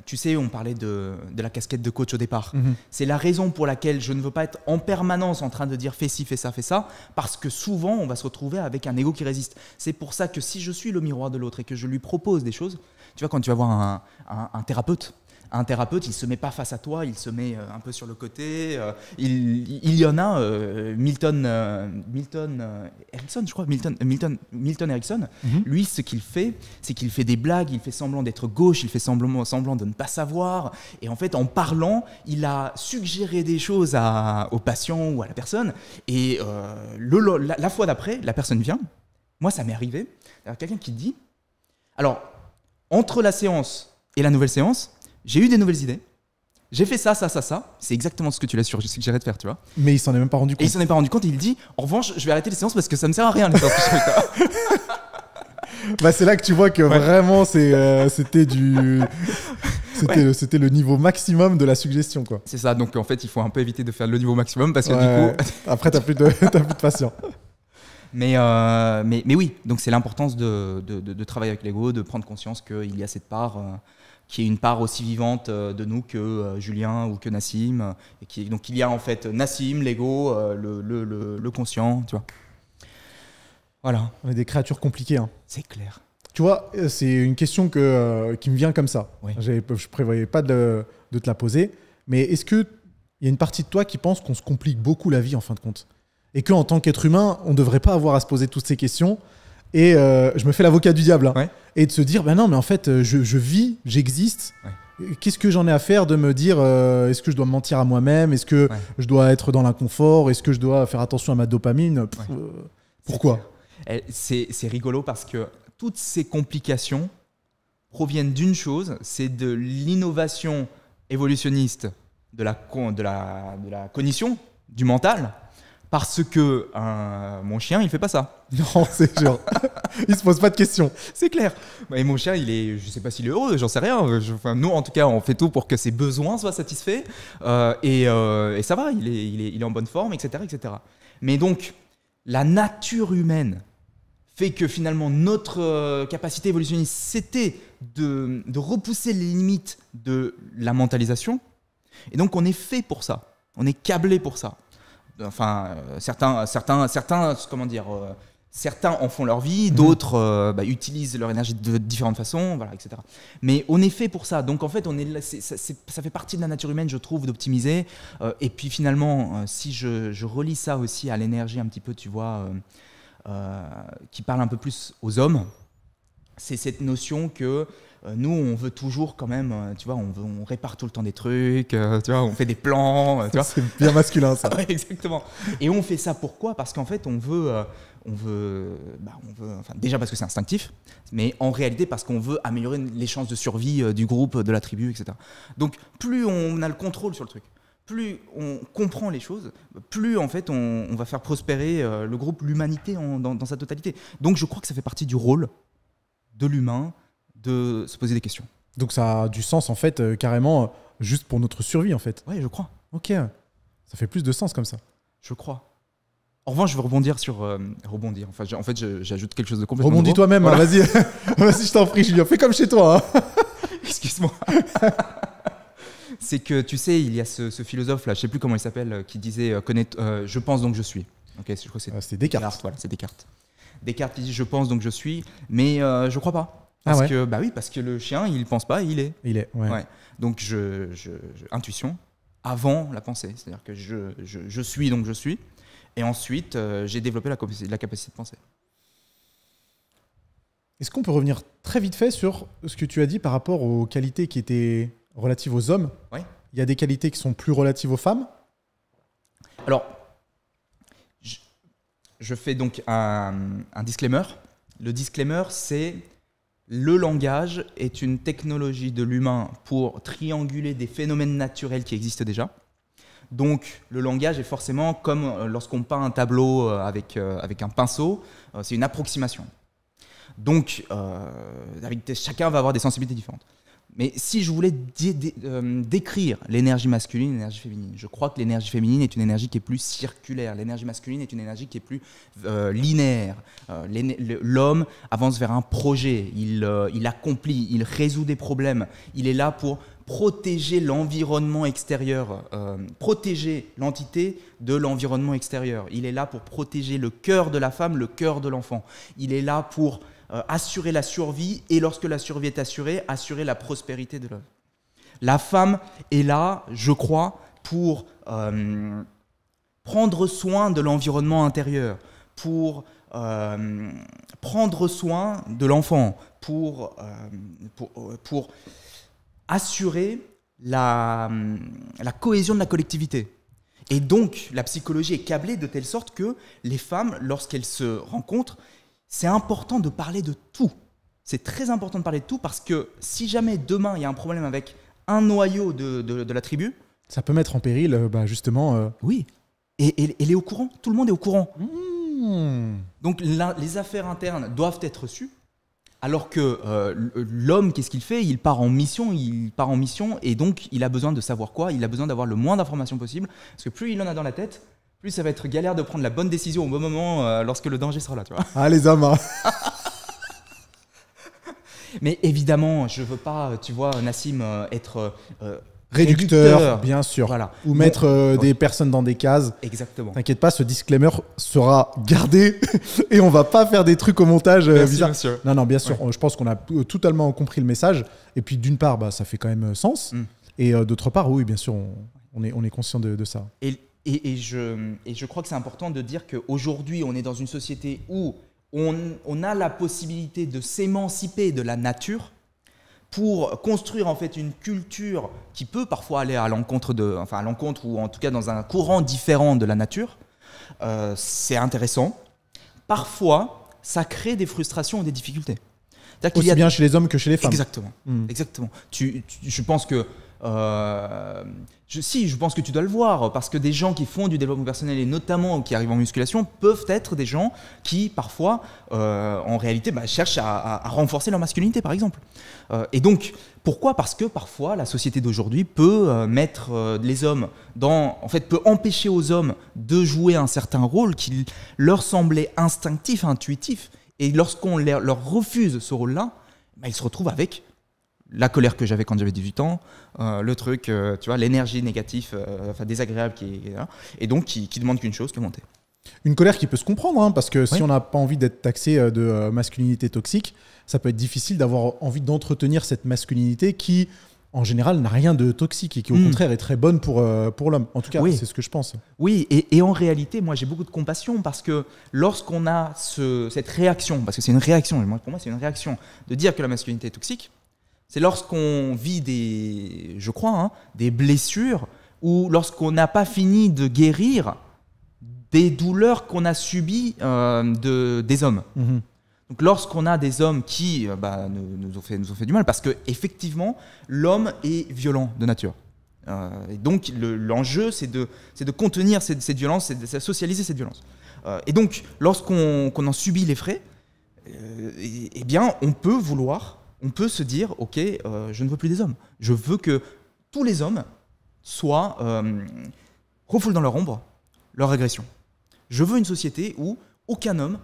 tu sais, on parlait de la casquette de coach au départ. C'est la raison pour laquelle je ne veux pas être en permanence en train de dire fais ci, fais ça, parce que souvent, on va se retrouver avec un ego qui résiste. C'est pour ça que si je suis le miroir de l'autre et que je lui propose des choses, tu vois, quand tu vas voir un thérapeute, Un thérapeute, il se met pas face à toi, il se met un peu sur le côté. Il y en a, Milton Erickson, je crois, Milton Erickson. Lui, ce qu'il fait, c'est qu'il fait des blagues, il fait semblant d'être gauche, il fait semblant de ne pas savoir. Et en fait, en parlant, il a suggéré des choses au patient ou à la personne. Et la fois d'après, la personne vient. Moi, ça m'est arrivé. Quelqu'un qui dit, alors, entre la séance et la nouvelle séance, j'ai eu des nouvelles idées. J'ai fait ça. C'est exactement ce que tu l'as suggéré de faire, tu vois. Mais il s'en est même pas rendu compte. Et il s'en est pas rendu compte et il dit, en revanche, je vais arrêter les séances parce que ça me sert à rien, les séances que je fais. Bah, c'est là que tu vois que vraiment, c'était le niveau maximum de la suggestion, quoi. C'est ça, donc en fait, il faut un peu éviter de faire le niveau maximum parce que du coup... Après, t'as plus de patience. Mais oui, donc c'est l'importance de travailler avec l'ego, de prendre conscience qu'il y a cette part... qui est une part aussi vivante de nous que Julien ou que Nassim. Donc il y a en fait Nassim, l'ego, le conscient, tu vois. Voilà. On est des créatures compliquées. Hein. C'est clair. Tu vois, c'est une question qui me vient comme ça. Oui. Je ne prévoyais pas de te la poser. Mais est-ce qu'il y a une partie de toi qui pense qu'on se complique beaucoup la vie en fin de compte ? Et qu'en tant qu'être humain, on ne devrait pas avoir à se poser toutes ces questions ? Et je me fais l'avocat du diable. Hein. Ouais. Et de se dire, ben non, mais en fait, je vis, j'existe. Ouais. Qu'est-ce que j'en ai à faire de me dire, est-ce que je dois me mentir à moi-même ? Est-ce que je dois être dans l'inconfort ? Est-ce que je dois faire attention à ma dopamine ? Pourquoi ? C'est rigolo parce que toutes ces complications proviennent d'une chose, c'est de l'innovation évolutionniste de la cognition, du mental. Parce que mon chien, il fait pas ça. Non, c'est sûr. Il se pose pas de questions. C'est clair. Et mon chien, je sais pas s'il est heureux, j'en sais rien. Nous, en tout cas, on fait tout pour que ses besoins soient satisfaits. Et ça va, il est en bonne forme, etc., etc. Mais donc, la nature humaine fait que finalement, notre capacité évolutionniste, c'était de repousser les limites de la mentalisation. Et donc, on est fait pour ça. On est câblé pour ça. Enfin, certains en font leur vie, d'autres utilisent leur énergie de différentes façons, voilà, etc. Mais on est fait pour ça. Donc en fait, ça fait partie de la nature humaine, je trouve, d'optimiser. Et puis finalement, si je relie ça aussi à l'énergie un petit peu, tu vois, qui parle un peu plus aux hommes, c'est cette notion que nous, on veut toujours quand même, tu vois, on répare tout le temps des trucs, tu vois, on fait des plans. Tu vois. C'est bien masculin, ça. Ouais, exactement. Et on fait ça pourquoi ? Parce qu'en fait, on veut enfin, déjà parce que c'est instinctif, mais en réalité parce qu'on veut améliorer les chances de survie du groupe, de la tribu, etc. Donc, plus on a le contrôle sur le truc, plus on comprend les choses, plus en fait on va faire prospérer le groupe, l'humanité dans sa totalité. Donc, je crois que ça fait partie du rôle de l'humain de se poser des questions. Donc ça a du sens en fait, carrément, juste pour notre survie en fait. Oui, je crois. Ok, ça fait plus de sens comme ça. Je crois. En revanche, je veux rebondir sur... Enfin, en fait, j'ajoute quelque chose de complètement Rebondis nouveau. toi-même, Voilà. Hein, vas-y. Vas-y, je t'en prie, Julien, fais comme chez toi. Hein. Excuse-moi. C'est que, tu sais, il y a ce philosophe-là, je ne sais plus comment il s'appelle, qui disait je pense donc je suis. Okay, je crois que c'est Descartes. Voilà, c'est Descartes. Descartes qui dit je pense donc je suis, mais je ne crois pas. Parce que le chien, il ne pense pas, il est. Il est, ouais. Donc, intuition avant la pensée. C'est-à-dire que je suis donc je suis. Et ensuite, j'ai développé la capacité de penser. Est-ce qu'on peut revenir très vite fait sur ce que tu as dit par rapport aux qualités qui étaient relatives aux hommes ? Oui. Il y a des qualités qui sont plus relatives aux femmes ? Alors, je fais donc un disclaimer. Le disclaimer, c'est le langage est une technologie de l'humain pour trianguler des phénomènes naturels qui existent déjà. Donc, le langage est forcément comme lorsqu'on peint un tableau avec un pinceau, c'est une approximation. Donc, chacun va avoir des sensibilités différentes. Mais si je voulais décrire l'énergie masculine et l'énergie féminine, je crois que l'énergie féminine est une énergie qui est plus circulaire. L'énergie masculine est une énergie qui est plus linéaire. L'homme avance vers un projet, il accomplit, il résout des problèmes. Il est là pour protéger l'environnement extérieur, protéger l'entité de l'environnement extérieur. Il est là pour protéger le cœur de la femme, le cœur de l'enfant. Il est là pour assurer la survie et lorsque la survie est assurée, assurer la prospérité de l'homme. La femme est là, je crois, pour prendre soin de l'environnement intérieur, pour prendre soin de l'enfant, pour assurer la cohésion de la collectivité. Et donc, la psychologie est câblée de telle sorte que les femmes, lorsqu'elles se rencontrent, c'est important de parler de tout. C'est très important de parler de tout parce que si jamais demain, il y a un problème avec un noyau de la tribu... Ça peut mettre en péril, justement... Oui, et elle est au courant. Tout le monde est au courant. Donc, les affaires internes doivent être reçues. Alors que l'homme, qu'est-ce qu'il fait ? Il part en mission et donc il a besoin de savoir quoi ? Il a besoin d'avoir le moins d'informations possible parce que plus il en a dans la tête, plus ça va être galère de prendre la bonne décision au bon moment lorsque le danger sera là, tu vois. Ah, les hommes, hein. Mais évidemment, je veux pas, tu vois, Nassim, être réducteur, bien sûr. Voilà. Ou mettre des personnes dans des cases. Exactement. T'inquiète pas, ce disclaimer sera gardé et on va pas faire des trucs au montage bizarres. Monsieur. Non, bien sûr. Ouais. Je pense qu'on a totalement compris le message. Et puis d'une part, ça fait quand même sens. Et d'autre part, oui, bien sûr, on est conscient de ça. Et je crois que c'est important de dire qu'aujourd'hui, on est dans une société où on a la possibilité de s'émanciper de la nature pour construire en fait une culture qui peut parfois aller à l'encontre ou en tout cas dans un courant différent de la nature. C'est intéressant. Parfois, ça crée des frustrations ou des difficultés. Aussi bien chez les hommes que chez les femmes. Exactement. Exactement. Je pense que je pense que tu dois le voir parce que des gens qui font du développement personnel et notamment qui arrivent en musculation peuvent être des gens qui parfois en réalité cherchent à renforcer leur masculinité par exemple. Et donc pourquoi ? Parce que parfois la société d'aujourd'hui peut mettre les hommes peut empêcher aux hommes de jouer un certain rôle qui leur semblait instinctif, intuitif, et lorsqu'on leur refuse ce rôle-là, ils se retrouvent avec la colère que j'avais quand j'avais 18 ans, le truc, tu vois, l'énergie négative, désagréable qui est là, et donc qui demande qu'une chose, que monter. Une colère qui peut se comprendre, hein, parce que si on n'a pas envie d'être taxé de masculinité toxique, ça peut être difficile d'avoir envie d'entretenir cette masculinité qui, en général, n'a rien de toxique et qui, au contraire, est très bonne pour l'homme. En tout cas, c'est ce que je pense. Oui, et en réalité, moi, j'ai beaucoup de compassion parce que lorsqu'on a cette réaction, parce que c'est une réaction, pour moi, c'est une réaction de dire que la masculinité est toxique, c'est lorsqu'on vit des blessures ou lorsqu'on n'a pas fini de guérir des douleurs qu'on a subies des hommes. Donc lorsqu'on a des hommes qui nous ont fait du mal, parce qu'effectivement, l'homme est violent de nature. Et donc l'enjeu, c'est de contenir cette violence, c'est de socialiser cette violence. Et donc, lorsqu'on en subit les frais, eh bien, on peut se dire, ok, je ne veux plus des hommes. Je veux que tous les hommes refoulent dans leur ombre leur agression. Je veux une société où aucun homme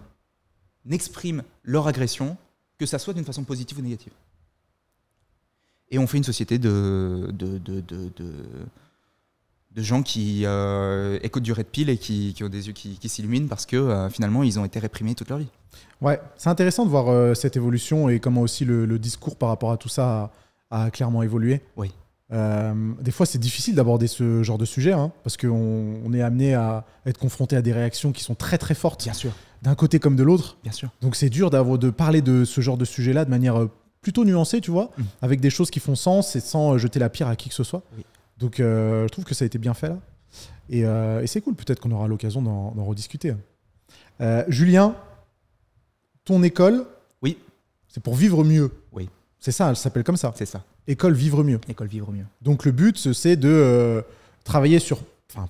n'exprime leur agression, que ça soit d'une façon positive ou négative. Et on fait une société de gens qui écoutent du Red Pill et qui ont des yeux qui s'illuminent parce que finalement ils ont été réprimés toute leur vie. Ouais, c'est intéressant de voir cette évolution et comment aussi le discours par rapport à tout ça a clairement évolué. Oui. Des fois, c'est difficile d'aborder ce genre de sujet parce qu'on est amené à être confronté à des réactions qui sont très très fortes. Bien sûr. D'un côté comme de l'autre. Bien sûr. Donc c'est dur de parler de ce genre de sujet-là de manière plutôt nuancée, tu vois, avec des choses qui font sens et sans jeter la pierre à qui que ce soit. Oui. Donc je trouve que ça a été bien fait là. Et c'est cool, peut-être qu'on aura l'occasion d'en rediscuter. Julien, ton école, oui, c'est pour vivre mieux. Oui. C'est ça, elle s'appelle comme ça. C'est ça. École Vivre Mieux. École Vivre Mieux. Donc le but, c'est de travailler sur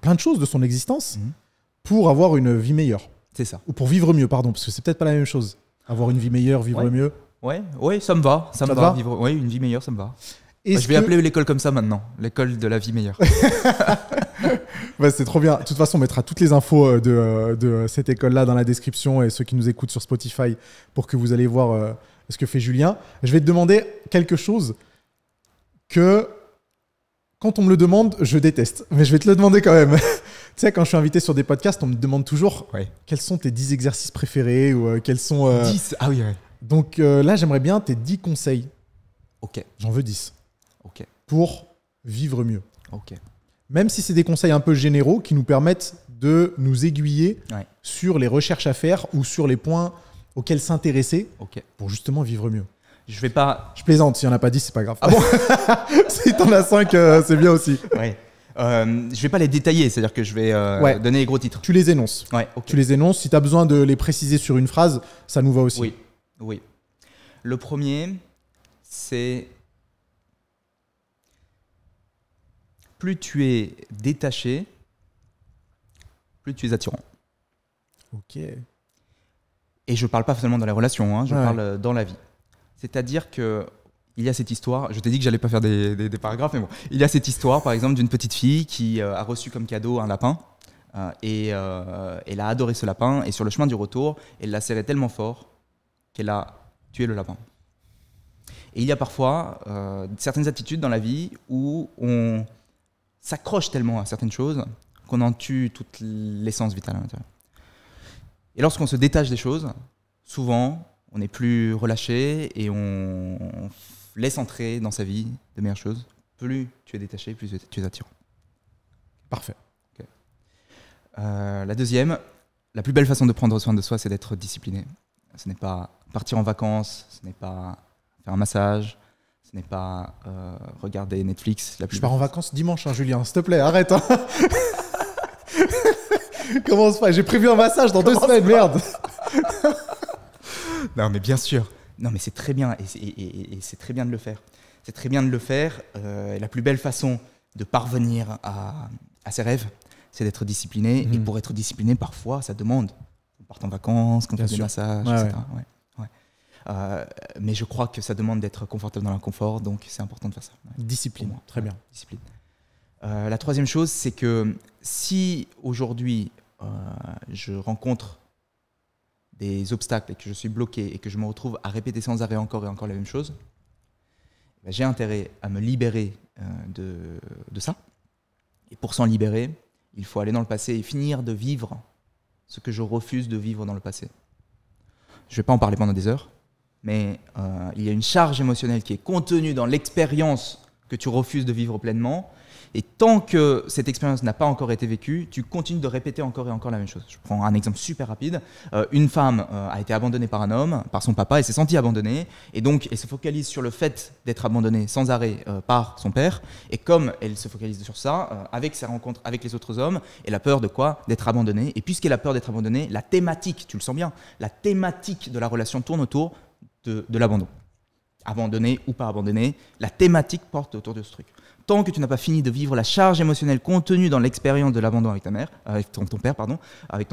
plein de choses de son existence pour avoir une vie meilleure. C'est ça. Ou pour vivre mieux, pardon, parce que c'est peut-être pas la même chose. Avoir une vie meilleure, vivre mieux. Ouais, ça me va. Ça me va. Une vie meilleure, ça me va. Je vais appeler l'école comme ça maintenant, l'école de la vie meilleure. C'est trop bien. De toute façon, on mettra toutes les infos de cette école-là dans la description et ceux qui nous écoutent sur Spotify pour que vous allez voir ce que fait Julien. Je vais te demander quelque chose que, quand on me le demande, je déteste. Mais je vais te le demander quand même. Tu sais, quand je suis invité sur des podcasts, on me demande toujours quels sont tes 10 exercices préférés ou quels sont... 10 Ah oui, ouais. Donc là, j'aimerais bien tes 10 conseils. Ok. J'en veux 10. Ok. Pour vivre mieux. Ok. Même si c'est des conseils un peu généraux qui nous permettent de nous aiguiller sur les recherches à faire ou sur les points auxquels s'intéresser pour justement vivre mieux. Je vais pas... Je plaisante, s'il n'y en a pas 10, c'est pas grave. Ah bon? Si t'en as 5, c'est bien aussi. Ouais. Je vais pas les détailler, c'est-à-dire que je vais donner les gros titres. Tu les énonces. Ouais, okay. Tu les énonces. Si tu as besoin de les préciser sur une phrase, ça nous va aussi. Oui, oui. Le premier, c'est... Plus tu es détaché, plus tu es attirant. Ok. Et je parle pas seulement dans les relations, je parle dans la vie. C'est-à-dire que il y a cette histoire, je t'ai dit que j'allais pas faire des paragraphes, mais bon. Il y a cette histoire, par exemple, d'une petite fille qui a reçu comme cadeau un lapin et elle a adoré ce lapin et sur le chemin du retour, elle l'a serré tellement fort qu'elle a tué le lapin. Et il y a parfois certaines attitudes dans la vie où on s'accroche tellement à certaines choses qu'on en tue toute l'essence vitale à l'intérieur. Et lorsqu'on se détache des choses, souvent, on est plus relâché et on laisse entrer dans sa vie de meilleures choses. Plus tu es détaché, plus tu es attirant. Parfait. Okay. La deuxième, la plus belle façon de prendre soin de soi, c'est d'être discipliné. Ce n'est pas partir en vacances, ce n'est pas faire un massage, ce n'est pas regarder Netflix. Je pars en vacances dimanche, Julien, s'il te plaît, arrête. Commence pas, j'ai prévu un massage dans 2 semaines, merde. Non, mais bien sûr. Non, mais c'est très bien et c'est très bien de le faire. C'est très bien de le faire. Et la plus belle façon de parvenir à ses rêves, c'est d'être discipliné. Et pour être discipliné, parfois, ça demande qu'on parte en vacances, qu'on fasse des massages, etc. Mais je crois que ça demande d'être confortable dans l'inconfort, donc c'est important de faire ça. Discipline, très bien. Discipline. La troisième chose, c'est que si aujourd'hui je rencontre des obstacles et que je suis bloqué et que je me retrouve à répéter sans arrêt encore et encore la même chose, j'ai intérêt à me libérer de ça. Et pour s'en libérer, il faut aller dans le passé et finir de vivre ce que je refuse de vivre dans le passé. Je ne vais pas en parler pendant des heures, mais il y a une charge émotionnelle qui est contenue dans l'expérience que tu refuses de vivre pleinement. Et tant que cette expérience n'a pas encore été vécue, tu continues de répéter encore et encore la même chose. Je prends un exemple super rapide. Une femme a été abandonnée par un homme, par son papa, elle s'est sentie abandonnée. Et donc, elle se focalise sur le fait d'être abandonnée sans arrêt par son père. Et comme elle se focalise sur ça, avec ses rencontres avec les autres hommes, elle a peur de quoi? D'être abandonnée. Et puisqu'elle a peur d'être abandonnée, la thématique, tu le sens bien, la thématique de la relation tourne autour de l'abandon. Abandonné ou pas abandonné, la thématique porte autour de ce truc. Tant que tu n'as pas fini de vivre la charge émotionnelle contenue dans l'expérience de l'abandon avec ta mère, avec ton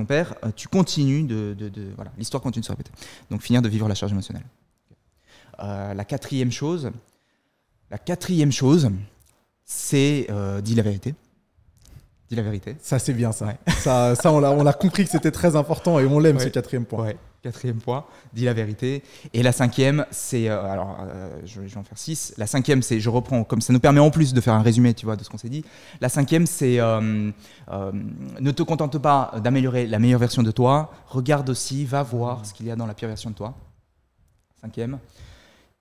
père, tu continues voilà, l'histoire continue de se répéter. Donc finir de vivre la charge émotionnelle. La quatrième chose, c'est dis la vérité. Dis la vérité. Ça c'est bien ça. Ouais. Ça on a compris que c'était très important et on l'aime ce 4e point. Ouais. 4e point, dis la vérité. Et la 5e, c'est... je vais en faire 6. La 5e, c'est... Je reprends, comme ça nous permet en plus de faire un résumé, tu vois, de ce qu'on s'est dit. La 5e, c'est... ne te contente pas d'améliorer la meilleure version de toi. Regarde aussi, va voir ce qu'il y a dans la pire version de toi. 5e.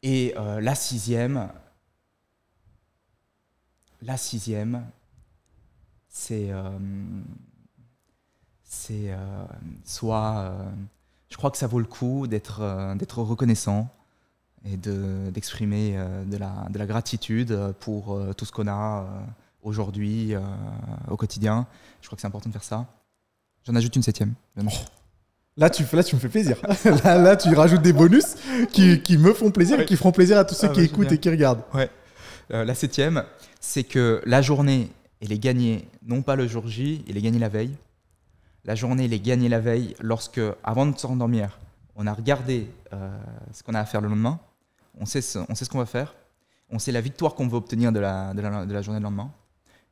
Et la 6e... c'est... je crois que ça vaut le coup d'être reconnaissant et d'exprimer de la gratitude pour tout ce qu'on a aujourd'hui, au quotidien. Je crois que c'est important de faire ça. J'en ajoute une 7e. Là, tu me fais plaisir. là, tu rajoutes des bonus qui me font plaisir et qui feront plaisir à tous ceux qui écoutent et qui regardent. Ouais. La 7e, c'est que la journée, elle est gagnée, non pas le jour J, elle est gagnée la veille. La journée, elle est gagnée la veille lorsque, avant de se rendormir, on a regardé ce qu'on a à faire le lendemain, on sait ce qu'on va faire, on sait la victoire qu'on veut obtenir de la journée de lendemain,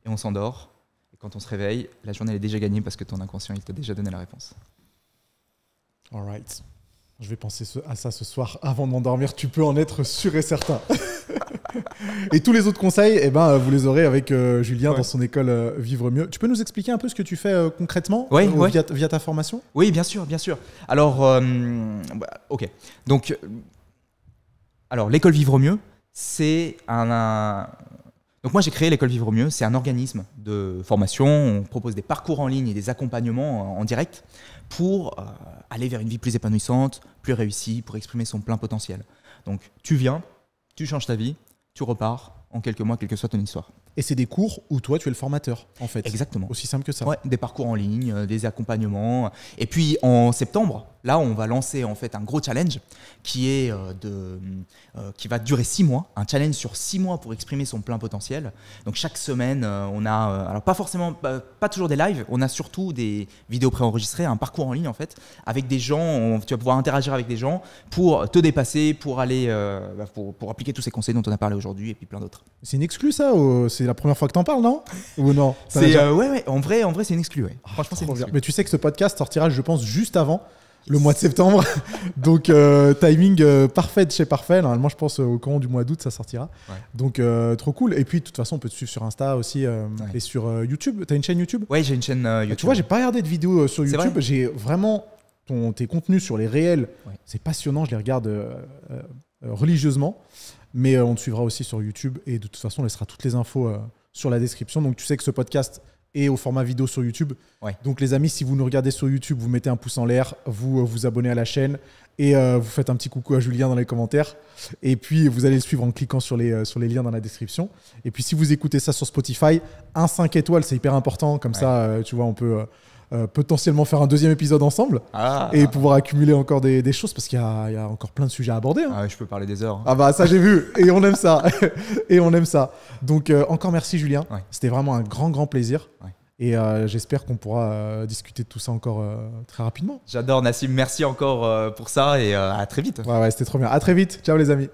et on s'endort. Et quand on se réveille, la journée elle est déjà gagnée parce que ton inconscient il t'a déjà donné la réponse. All right. Je vais penser à ça ce soir avant de m'endormir. Tu peux en être sûr et certain. Et tous les autres conseils, vous les aurez avec Julien dans son école Vivre Mieux. Tu peux nous expliquer un peu ce que tu fais concrètement via ta formation? Oui, bien sûr, bien sûr. Alors, ok. Donc, l'école Vivre Mieux, c'est Donc moi j'ai créé l'école Vivre Mieux, c'est un organisme de formation, on propose des parcours en ligne et des accompagnements en direct pour aller vers une vie plus épanouissante, plus réussie, pour exprimer son plein potentiel. Donc tu viens, tu changes ta vie, tu repars en quelques mois, quelle que soit ton histoire. Et c'est des cours où toi tu es le formateur en fait. Exactement. Aussi simple que ça. Ouais, des parcours en ligne, des accompagnements. Et puis en septembre, là on va lancer en fait un gros challenge qui va durer 6 mois, un challenge sur 6 mois pour exprimer son plein potentiel. Donc chaque semaine on a, alors pas toujours des lives, on a surtout des vidéos préenregistrées, un parcours en ligne en fait, avec des gens, tu vas pouvoir interagir avec des gens pour te dépasser, pour aller, pour appliquer tous ces conseils dont on a parlé aujourd'hui et puis plein d'autres. C'est une exclue ça ou c'est la première fois que t'en parles, non? Ou non? Ouais, en vrai c'est une exclue, ouais. Franchement c'est une exclue. Mais tu sais que ce podcast sortira, je pense, juste avant le mois de septembre. Donc timing parfait de chez Parfait. Normalement je pense au courant du mois d'août ça sortira. Ouais. Donc trop cool. Et puis de toute façon on peut te suivre sur Insta aussi et sur YouTube. T'as une chaîne YouTube? Ouais, j'ai une chaîne YouTube. Tu vois, j'ai pas regardé de vidéos sur YouTube. J'ai vraiment tes contenus sur les réels. Ouais. C'est passionnant, je les regarde religieusement. Mais on te suivra aussi sur YouTube et de toute façon on laissera toutes les infos sur la description. Donc tu sais que ce podcast est au format vidéo sur YouTube. Ouais. Donc les amis, si vous nous regardez sur YouTube, vous mettez un pouce en l'air, vous vous abonnez à la chaîne et vous faites un petit coucou à Julien dans les commentaires. Et puis vous allez le suivre en cliquant sur les liens dans la description. Et puis si vous écoutez ça sur Spotify, un 5 étoiles, c'est hyper important. Comme ça, tu vois, on peut potentiellement faire un deuxième épisode ensemble et pouvoir accumuler encore des choses parce qu'il y a encore plein de sujets à aborder. Hein. Ah, je peux parler des heures. Hein. Ah bah ça j'ai vu et on aime ça. Et on aime ça. Donc encore merci Julien. Ouais. C'était vraiment un grand plaisir. Ouais. Et j'espère qu'on pourra discuter de tout ça encore très rapidement. J'adore Nassim, merci encore pour ça et à très vite. Ouais, c'était trop bien. À très vite. Ciao les amis.